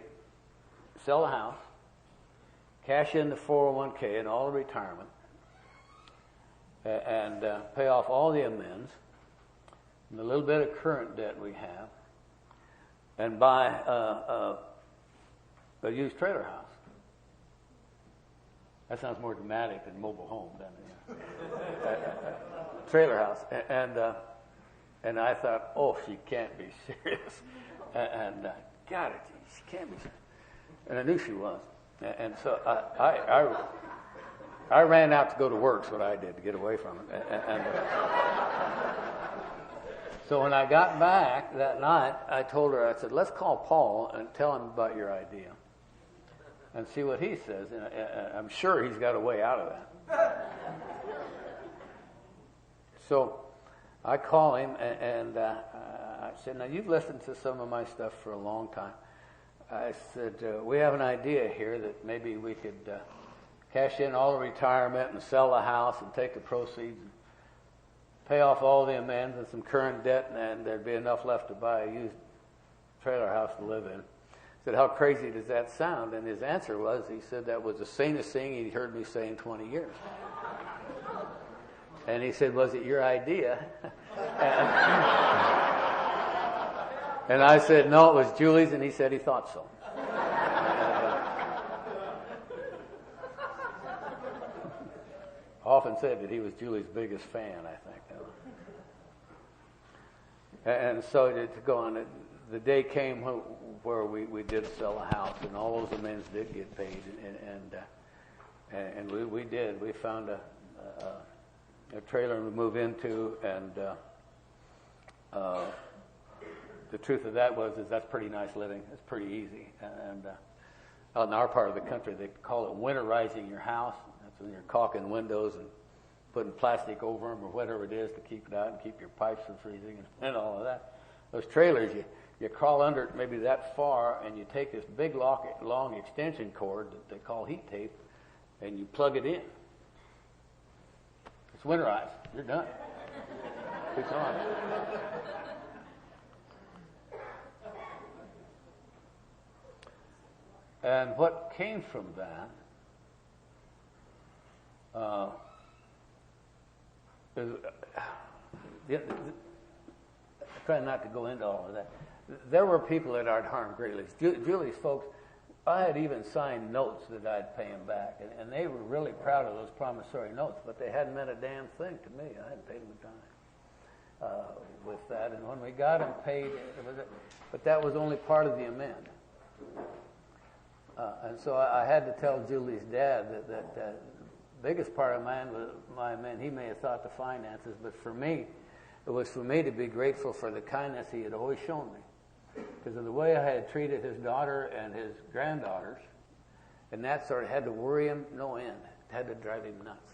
sell a house, cash in the 401k and all the retirement, and pay off all the amends and the little bit of current debt we have, and buy a used trailer house. That sounds more dramatic than mobile home, doesn't it? Trailer house. And I thought, oh, she can't be serious. And God, she can't be serious. And I knew she was. And so I ran out to go to work. That's what I did to get away from it. So when I got back that night, I told her, I said, let's call Paul and tell him about your idea and see what he says. And I'm sure he's got a way out of that. So I call him, and I said, now, you've listened to some of my stuff for a long time. I said, we have an idea here that maybe we could cash in all the retirement and sell the house and take the proceeds and pay off all the amends and some current debt, and there'd be enough left to buy a used trailer house to live in. I said, how crazy does that sound? And his answer was, he said, that was the sanest thing he'd heard me say in 20 years. And he said, was it your idea? And I said, no, it was Julie's, and he said he thought so. Often said that he was Julie's biggest fan, I think. And so to go on, the day came where we did sell a house, and all those amends did get paid, and we did. We found a trailer to move into, and the truth of that is that's pretty nice living. It's pretty easy. And out in our part of the country, they call it winterizing your house. That's when you're caulking windows and putting plastic over them or whatever it is to keep it out and keep your pipes from freezing and all of that. Those trailers, you crawl under it maybe that far, and you take this big long extension cord that they call heat tape, and you plug it in. It's winterized. You're done. It's on. And what came from that is, try not to go into all of that. There were people that I'd harmed greatly. Julie's folks, I had even signed notes that I'd pay them back, and they were really proud of those promissory notes, but they hadn't meant a damn thing to me. I hadn't paid them a dime with that, and when we got them paid, but that was only part of the amend. And so I had to tell Julie's dad that the biggest part of my amend, he may have thought the finances, but for me, it was for me to be grateful for the kindness he had always shown me. Because of the way I had treated his daughter and his granddaughters, and that sort of had to worry him no end. It had to drive him nuts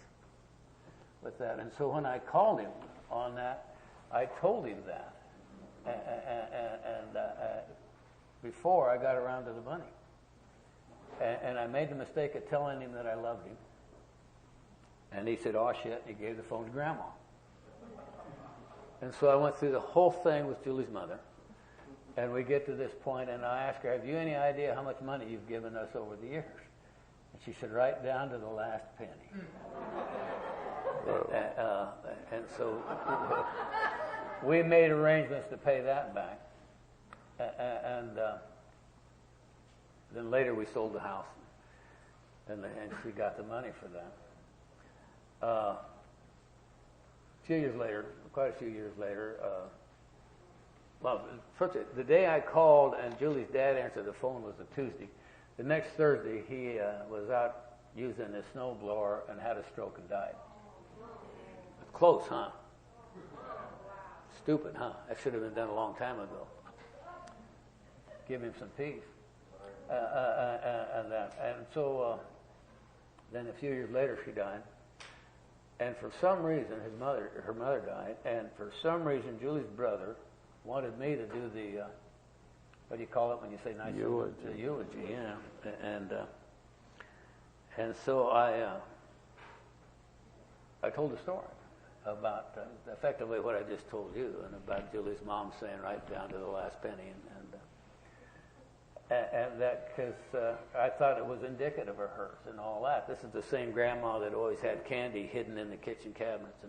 with that. And so when I called him on that, I told him that. And before I got around to the money. And I made the mistake of telling him that I loved him. And he said, oh, shit, and he gave the phone to Grandma. And so I went through the whole thing with Julie's mother. And we get to this point, and I asked her, have you any idea how much money you've given us over the years? And she said, right down to the last penny. And so we made arrangements to pay that back. And then later we sold the house, and she got the money for that. Quite a few years later, Well, first, the day I called and Julie's dad answered the phone was a Tuesday. The next Thursday, he was out using his snowblower and had a stroke and died. Close, huh? Stupid, huh? That should have been done a long time ago. Give him some peace. And so then a few years later, she died. And for some reason, her mother died. And for some reason, Julie's brother wanted me to do the, what do you call it when you say nice? Eulogy. The eulogy, yeah. And so I told the story about effectively what I just told you, and about Julie's mom saying right down to the last penny, and that because I thought it was indicative of hers and all that. This is the same grandma that always had candy hidden in the kitchen cabinets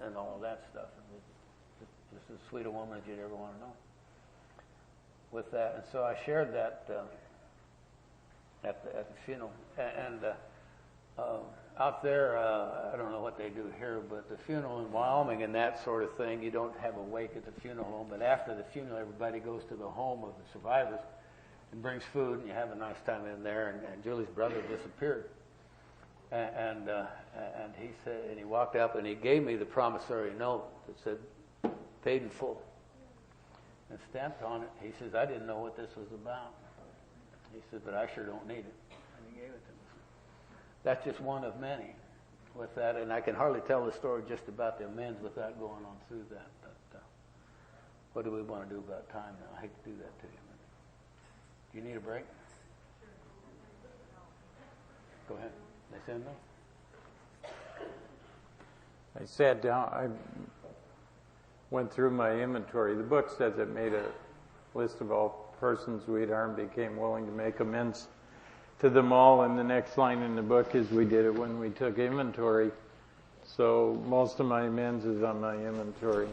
and all of that stuff. And just as sweet a woman as you'd ever want to know. With that, and so I shared that at the funeral, and out there, I don't know what they do here, but the funeral in Wyoming and that sort of thing, you don't have a wake at the funeral home, but after the funeral, everybody goes to the home of the survivors and brings food, and you have a nice time in there, and Julie's brother disappeared. And he said, and he walked up and he gave me the promissory note that said, paid in full. And stamped on it. He says, I didn't know what this was about. He said, but I sure don't need it. And he gave it to me. That's just one of many with that. And I can hardly tell the story just about the amends without going on through that. But what do we want to do about time now? I hate to do that to you. Do you need a break? Go ahead. They said no? I sat down. I went through my inventory. The book says it made a list of all persons we'd harmed, became willing to make amends to them all, and the next line in the book is we did it when we took inventory. So most of my amends is on my inventory.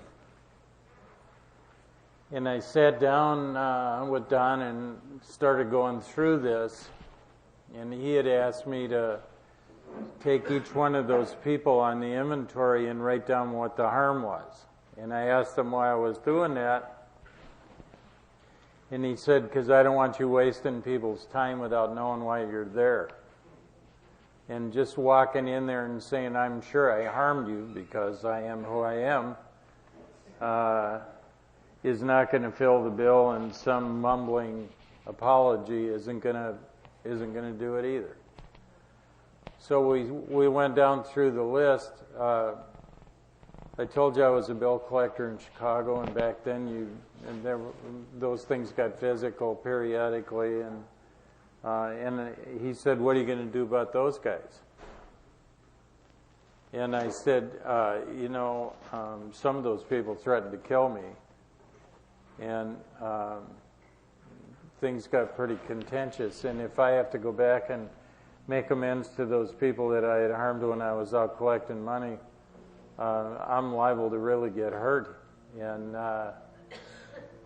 And I sat down with Don and started going through this, and he had asked me to take each one of those people on the inventory and write down what the harm was. And I asked him why I was doing that. And he said, because I don't want you wasting people's time without knowing why you're there. And just walking in there and saying, I'm sure I harmed you because I am who I am, is not going to fill the bill, and some mumbling apology isn't going to do it either. So we went down through the list. I told you I was a bill collector in Chicago, and back then those things got physical periodically, and he said, "What are you going to do about those guys?" And I said, some of those people threatened to kill me, and things got pretty contentious. And if I have to go back and make amends to those people that I had harmed when I was out collecting money, I'm liable to really get hurt. And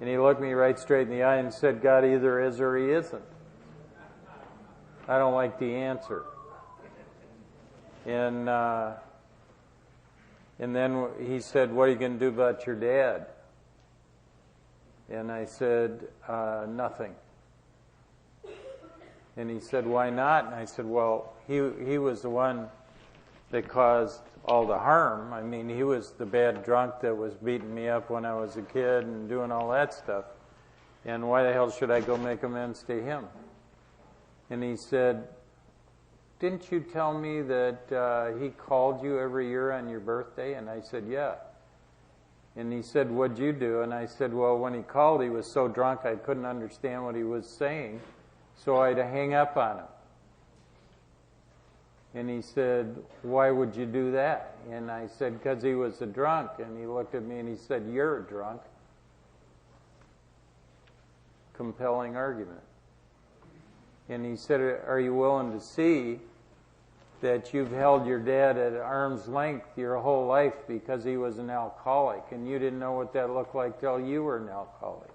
he looked me right straight in the eye and said, God either is or he isn't. I don't like the answer. And then he said, what are you going to do about your dad? And I said, nothing. And he said, why not? And I said, well, he was the one that caused all the harm. I mean, he was the bad drunk that was beating me up when I was a kid and doing all that stuff. And why the hell should I go make amends to him? And he said, didn't you tell me that he called you every year on your birthday? And I said, yeah. And he said, what'd you do? And I said, well, when he called, he was so drunk I couldn't understand what he was saying, so I had to hang up on him. And he said, why would you do that? And I said, because he was a drunk. And he looked at me and he said, you're a drunk. Compelling argument. And he said, are you willing to see that you've held your dad at arm's length your whole life because he was an alcoholic, and you didn't know what that looked like till you were an alcoholic?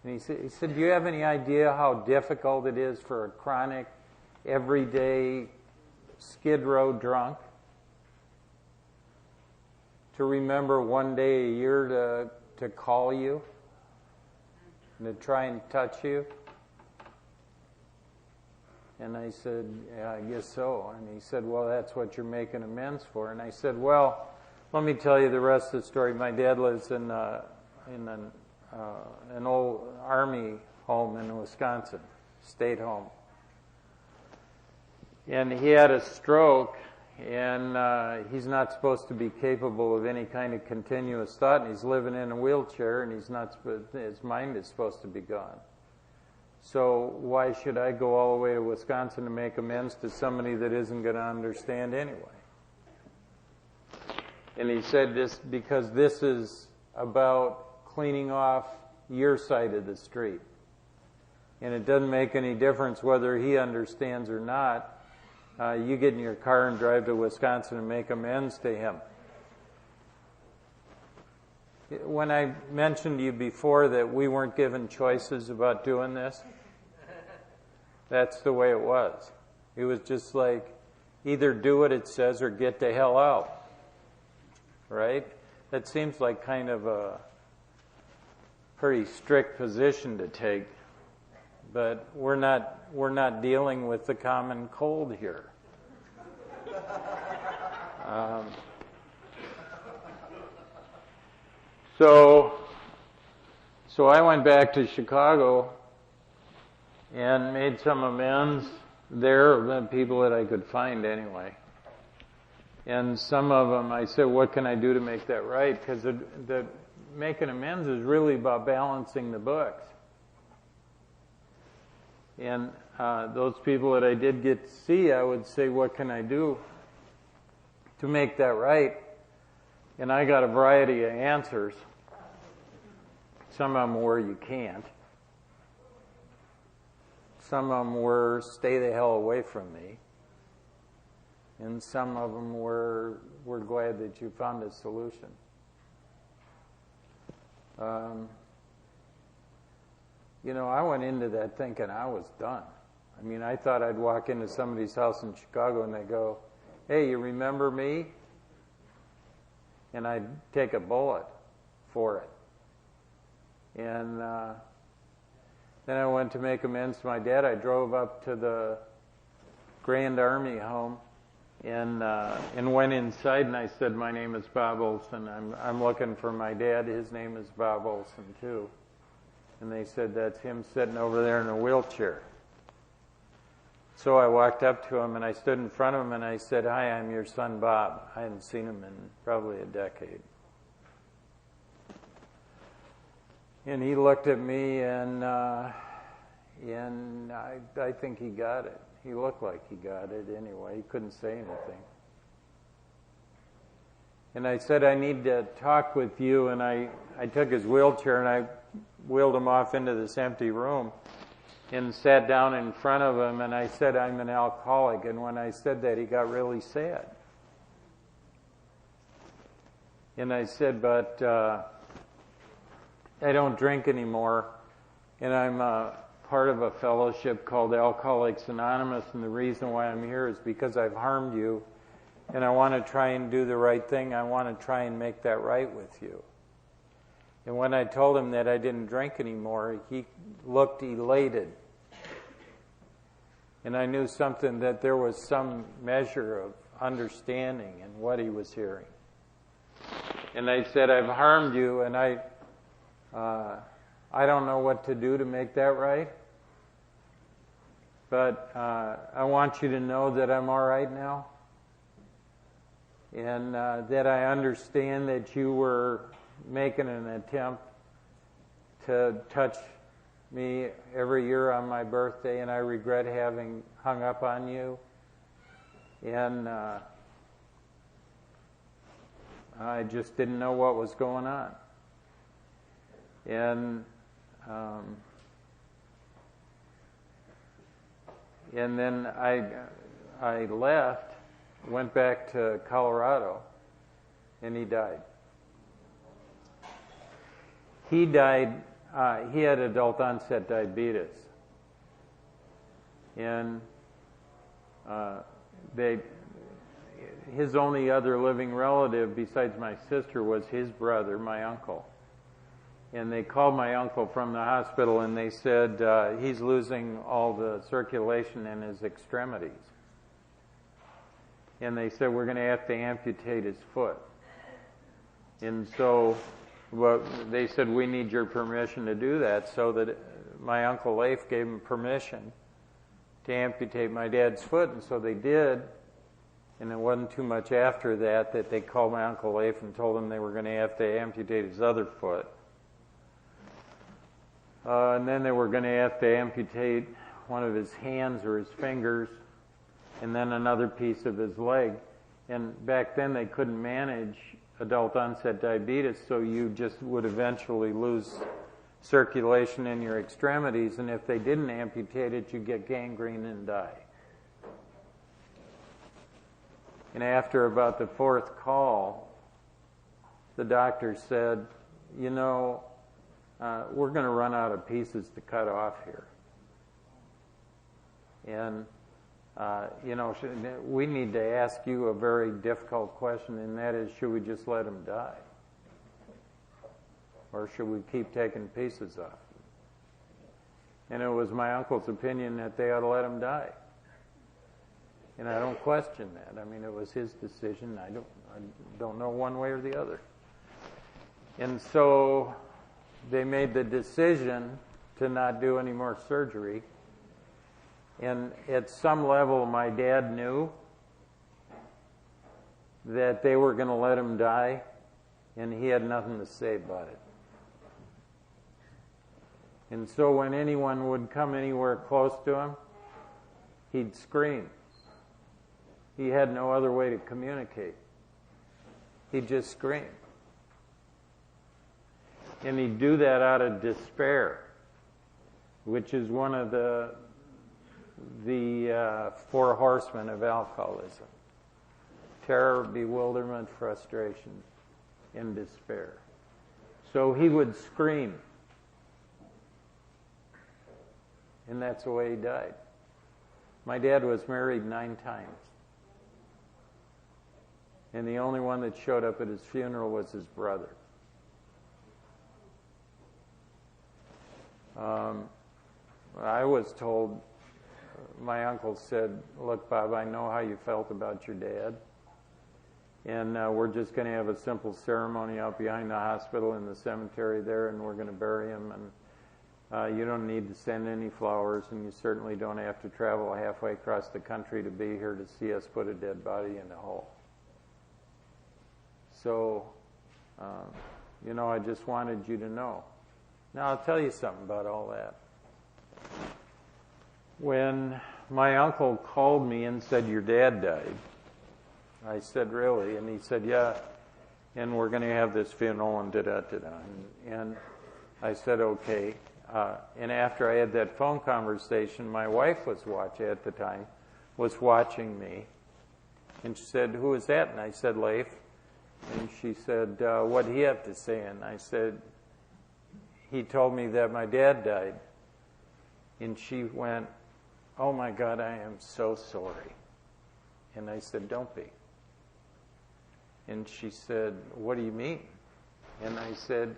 And he said, do you have any idea how difficult it is for a chronic, everyday Skid Row drunk to remember one day a year to call you and to try and touch you? And I said, yeah, I guess so. And he said, well, that's what you're making amends for. And I said, well, let me tell you the rest of the story. My dad lives in an old army home in Wisconsin, state home. And he had a stroke, and he's not supposed to be capable of any kind of continuous thought, and he's living in a wheelchair, and his mind is supposed to be gone. So why should I go all the way to Wisconsin to make amends to somebody that isn't going to understand anyway? And he said this because this is about cleaning off your side of the street. And it doesn't make any difference whether he understands or not. You get in your car and drive to Wisconsin and make amends to him. When I mentioned to you before that we weren't given choices about doing this, that's the way it was. It was just like, either do what it says or get the hell out. Right? That seems like kind of a pretty strict position to take. But we're not dealing with the common cold here. So I went back to Chicago and made some amends there, the people that I could find anyway. And some of them, I said, what can I do to make that right? Because the making amends is really about balancing the books. And those people that I did get to see, I would say, what can I do to make that right? And I got a variety of answers. Some of them were, you can't. Some of them were, stay the hell away from me. And some of them were, we're glad that you found a solution. You know, I went into that thinking I was done. I mean, I thought I'd walk into somebody's house in Chicago and they'd go, hey, you remember me? And I'd take a bullet for it. And then I went to make amends to my dad. I drove up to the Grand Army home and went inside and I said, my name is Bob Olson. I'm looking for my dad. His name is Bob Olson too. And they said, that's him sitting over there in a wheelchair. So I walked up to him and I stood in front of him and I said, hi, I'm your son Bob. I hadn't seen him in probably a decade. And he looked at me and I think he got it. He looked like he got it anyway. He couldn't say anything. And I said, I need to talk with you. And I took his wheelchair and I wheeled him off into this empty room and sat down in front of him. And I said, I'm an alcoholic. And when I said that, he got really sad. And I said, but I don't drink anymore. And I'm part of a fellowship called Alcoholics Anonymous. And the reason why I'm here is because I've harmed you. And I want to try and do the right thing. I want to try and make that right with you. And when I told him that I didn't drink anymore, he looked elated. And I knew something, that there was some measure of understanding in what he was hearing. And I said, I've harmed you, and I don't know what to do to make that right. But I want you to know that I'm all right now. And that I understand that you were making an attempt to touch me every year on my birthday, and I regret having hung up on you. And I just didn't know what was going on. And then I left, went back to Colorado, and he died. He died, he had adult onset diabetes. And his only other living relative besides my sister was his brother, my uncle. And they called my uncle from the hospital and they said, he's losing all the circulation in his extremities. And they said, we're going to have to amputate his foot. And so they said, we need your permission to do that. So that my Uncle Leif gave him permission to amputate my dad's foot. And so they did. And it wasn't too much after that they called my Uncle Leif and told him they were going to have to amputate his other foot. And then they were going to have to amputate one of his hands or his fingers, and then another piece of his leg. And back then they couldn't manage adult onset diabetes, so you just would eventually lose circulation in your extremities, and if they didn't amputate it, you'd get gangrene and die. And after about the fourth call, the doctor said, you know, we're going to run out of pieces to cut off here. And, we need to ask you a very difficult question, and that is, should we just let him die? Or should we keep taking pieces off? And it was my uncle's opinion that they ought to let him die. And I don't question that. I mean, it was his decision. I don't know one way or the other. And so they made the decision to not do any more surgery. And at some level, my dad knew that they were going to let him die, and he had nothing to say about it. And so when anyone would come anywhere close to him, he'd scream. He had no other way to communicate. He'd just scream. And he'd do that out of despair, which is one of the four horsemen of alcoholism: terror, bewilderment, frustration, and despair. So he would scream. And that's the way he died. My dad was married 9 times. And the only one that showed up at his funeral was his brother. I was told, my uncle said, look, Bob, I know how you felt about your dad. And we're just going to have a simple ceremony out behind the hospital in the cemetery there, and we're going to bury him. And you don't need to send any flowers, and you certainly don't have to travel halfway across the country to be here to see us put a dead body in a hole. So, I just wanted you to know. Now, I'll tell you something about all that. When my uncle called me and said, your dad died, I said, really? And he said, yeah, and we're going to have this funeral and da-da-da-da. And I said, okay. And after I had that phone conversation, my wife was watching me. And she said, who is that? And I said, Leif. And she said, what did he have to say? And I said, he told me that my dad died. And she went, oh my God, I am so sorry. And I said, don't be. And she said, what do you mean? And I said,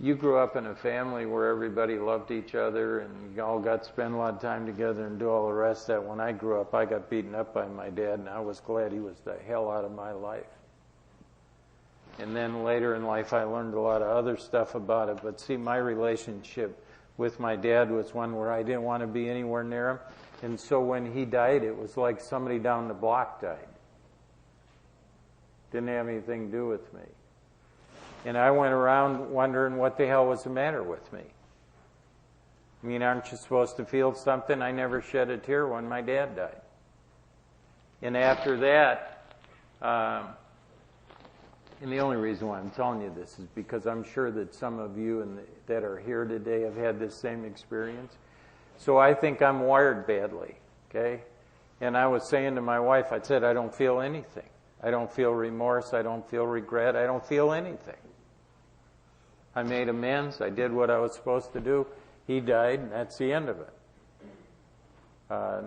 you grew up in a family where everybody loved each other and you all got to spend a lot of time together and do all the rest of that. When I grew up, I got beaten up by my dad, and I was glad he was the hell out of my life. And then later in life, I learned a lot of other stuff about it. But see, my relationship with my dad was one where I didn't want to be anywhere near him. And so when he died, it was like somebody down the block died. Didn't have anything to do with me. And I went around wondering what the hell was the matter with me. I mean, aren't you supposed to feel something? I never shed a tear when my dad died. And after that, and the only reason why I'm telling you this is because I'm sure that some of you that are here today have had this same experience. So I think I'm wired badly, okay? And I was saying to my wife, I said, I don't feel anything. I don't feel remorse. I don't feel regret. I don't feel anything. I made amends. I did what I was supposed to do. He died, and that's the end of it.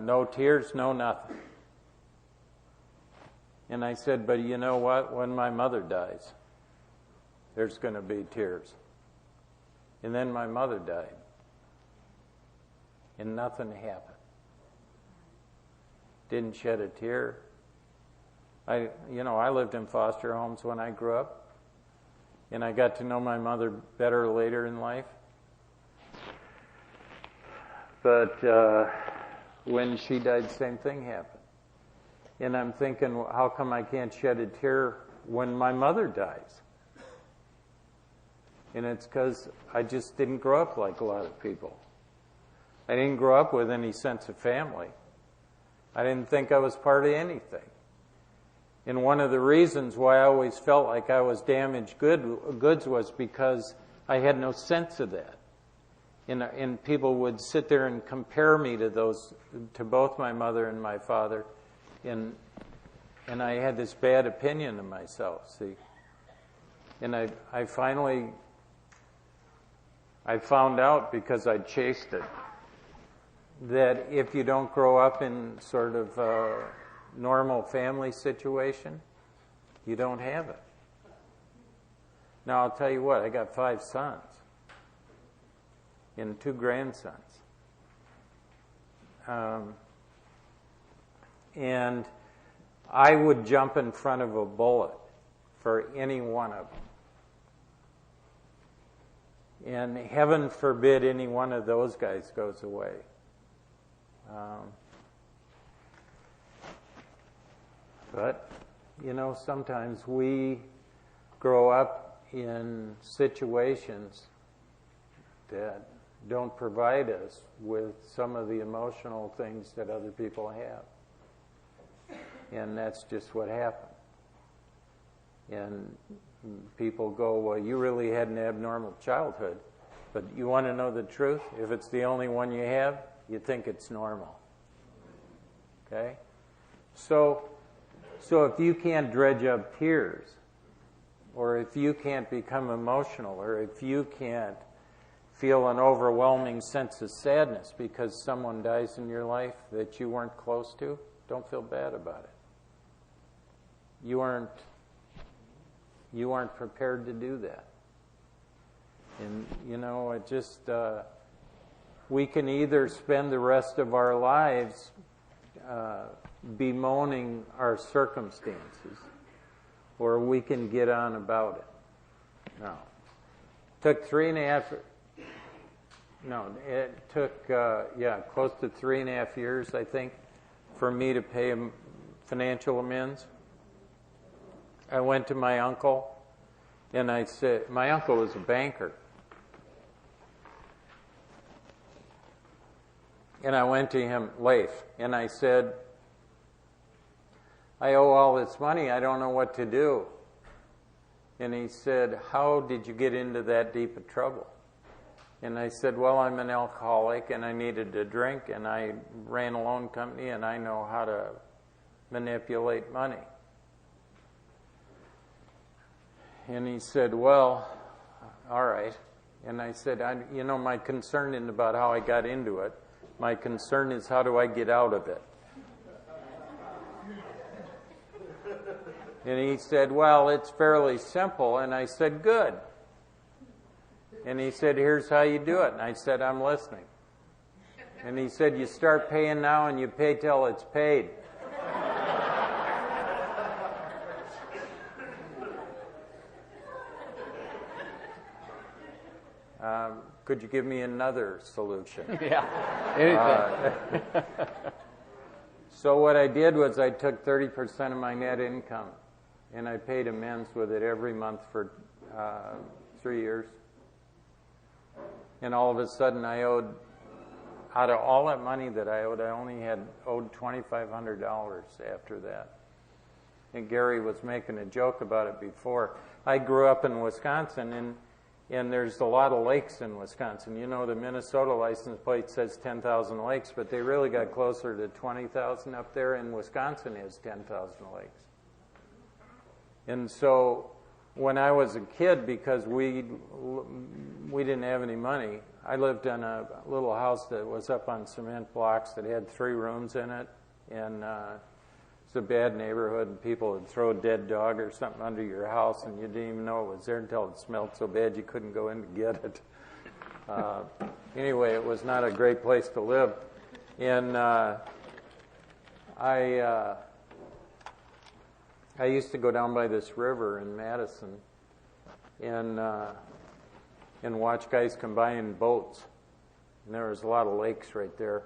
No tears, no nothing. And I said, but you know what? When my mother dies, there's going to be tears. And then my mother died. And nothing happened. Didn't shed a tear. I lived in foster homes when I grew up. And I got to know my mother better later in life. But when she died, same thing happened. And I'm thinking, well, how come I can't shed a tear when my mother dies? And it's because I just didn't grow up like a lot of people. I didn't grow up with any sense of family. I didn't think I was part of anything. And one of the reasons why I always felt like I was damaged goods was because I had no sense of that. And people would sit there and compare me to both my mother and my father. And I had this bad opinion of myself, see. And I finally found out, because I chased it, that if you don't grow up in sort of a normal family situation, you don't have it. Now, I'll tell you what, I got 5 sons and 2 grandsons. And I would jump in front of a bullet for any one of them. And heaven forbid any one of those guys goes away. But, sometimes we grow up in situations that don't provide us with some of the emotional things that other people have. And that's just what happened. And people go, well, you really had an abnormal childhood. But you want to know the truth? If it's the only one you have, you think it's normal. Okay? So if you can't dredge up tears, or if you can't become emotional, or if you can't feel an overwhelming sense of sadness because someone dies in your life that you weren't close to, don't feel bad about it. You aren't prepared to do that. And, it just, we can either spend the rest of our lives bemoaning our circumstances, or we can get on about it. No. It took close to 3.5 years, I think, for me to pay financial amends. I went to my uncle, and I said, my uncle was a banker. And I went to him, Leif, and I said, I owe all this money, I don't know what to do. And he said, how did you get into that deep of trouble? And I said, well, I'm an alcoholic, and I needed a drink, and I ran a loan company, and I know how to manipulate money. And he said, well, all right. And I said, my concern isn't about how I got into it. My concern is, how do I get out of it? And he said, well, it's fairly simple. And I said, good. And he said, here's how you do it. And I said, I'm listening. And he said, you start paying now and you pay till it's paid. Could you give me another solution? Yeah, anything. So what I did was I took 30% of my net income, and I paid amends with it every month for 3 years. And all of a sudden I owed, out of all that money that I owed, I only owed $2,500 after that. And Gary was making a joke about it before. I grew up in Wisconsin, and there's a lot of lakes in Wisconsin. The Minnesota license plate says 10,000 lakes, but they really got closer to 20,000 up there, and Wisconsin has 10,000 lakes. And so when I was a kid, because we didn't have any money, I lived in a little house that was up on cement blocks that had 3 rooms in it, and it's a bad neighborhood, and people would throw a dead dog or something under your house, and you didn't even know it was there until it smelled so bad you couldn't go in to get it. Anyway, it was not a great place to live. And I used to go down by this river in Madison and watch guys come by in boats. And there was a lot of lakes right there.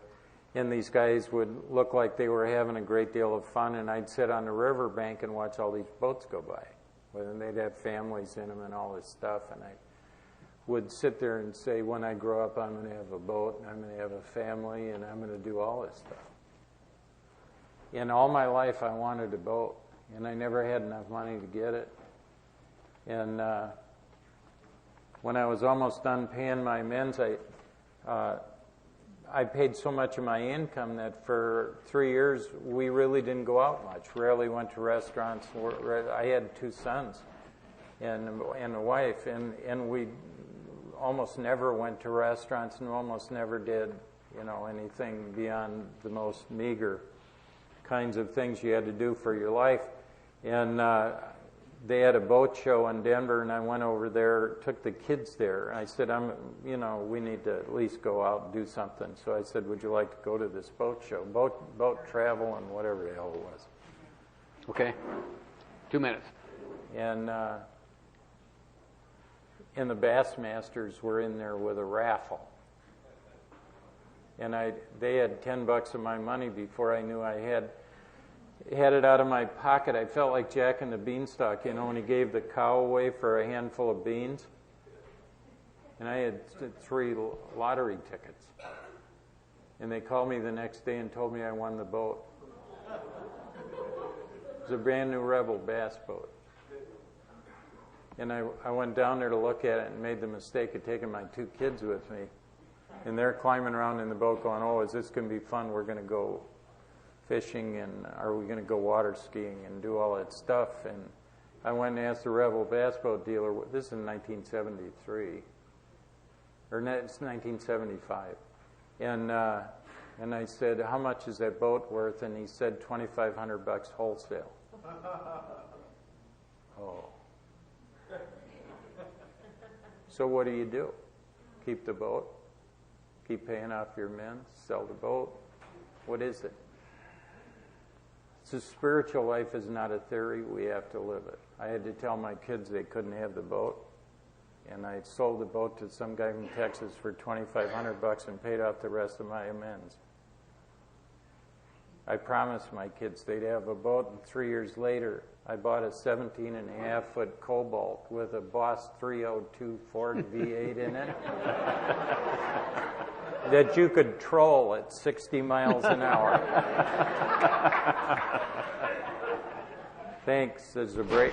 And these guys would look like they were having a great deal of fun, and I'd sit on the riverbank and watch all these boats go by. And they'd have families in them and all this stuff, and I would sit there and say, when I grow up, I'm going to have a boat, and I'm going to have a family, and I'm going to do all this stuff. And all my life, I wanted a boat, and I never had enough money to get it. And when I was almost done paying my amends, I paid so much of my income that for 3 years, we really didn't go out much. Rarely went to restaurants. I had 2 sons and a wife, and we almost never went to restaurants and almost never did, anything beyond the most meager kinds of things you had to do for your life. And they had a boat show in Denver, and I went over there, took the kids there. I said, we need to at least go out and do something. So I said, would you like to go to this boat show? Boat travel and whatever the hell it was. Okay. 2 minutes. And the Bassmasters were in there with a raffle. And they had $10 of my money before I knew I had it out of my pocket. I felt like Jack and the Beanstalk, when he gave the cow away for a handful of beans. And I had 3 lottery tickets. And they called me the next day and told me I won the boat. It was a brand new Rebel bass boat. And I went down there to look at it and made the mistake of taking my 2 kids with me. And they're climbing around in the boat going, oh, is this going to be fun? We're going to go fishing, and are we going to go water skiing and do all that stuff? And I went and asked the Rebel bass boat dealer, this is in 1973, or it's 1975. And I said, how much is that boat worth? And he said, $2,500 wholesale. Oh. So what do? Keep the boat? Keep paying off your men? Sell the boat? What is it? So spiritual life is not a theory. We have to live it. I had to tell my kids they couldn't have the boat. And I sold the boat to some guy from Texas for $2,500 and paid off the rest of my amends. I promised my kids they'd have a boat, and 3 years later, I bought a 17.5-foot Cobalt with a Boss 302 Ford V8 in it that you could troll at 60 miles an hour. Thanks. There's a break.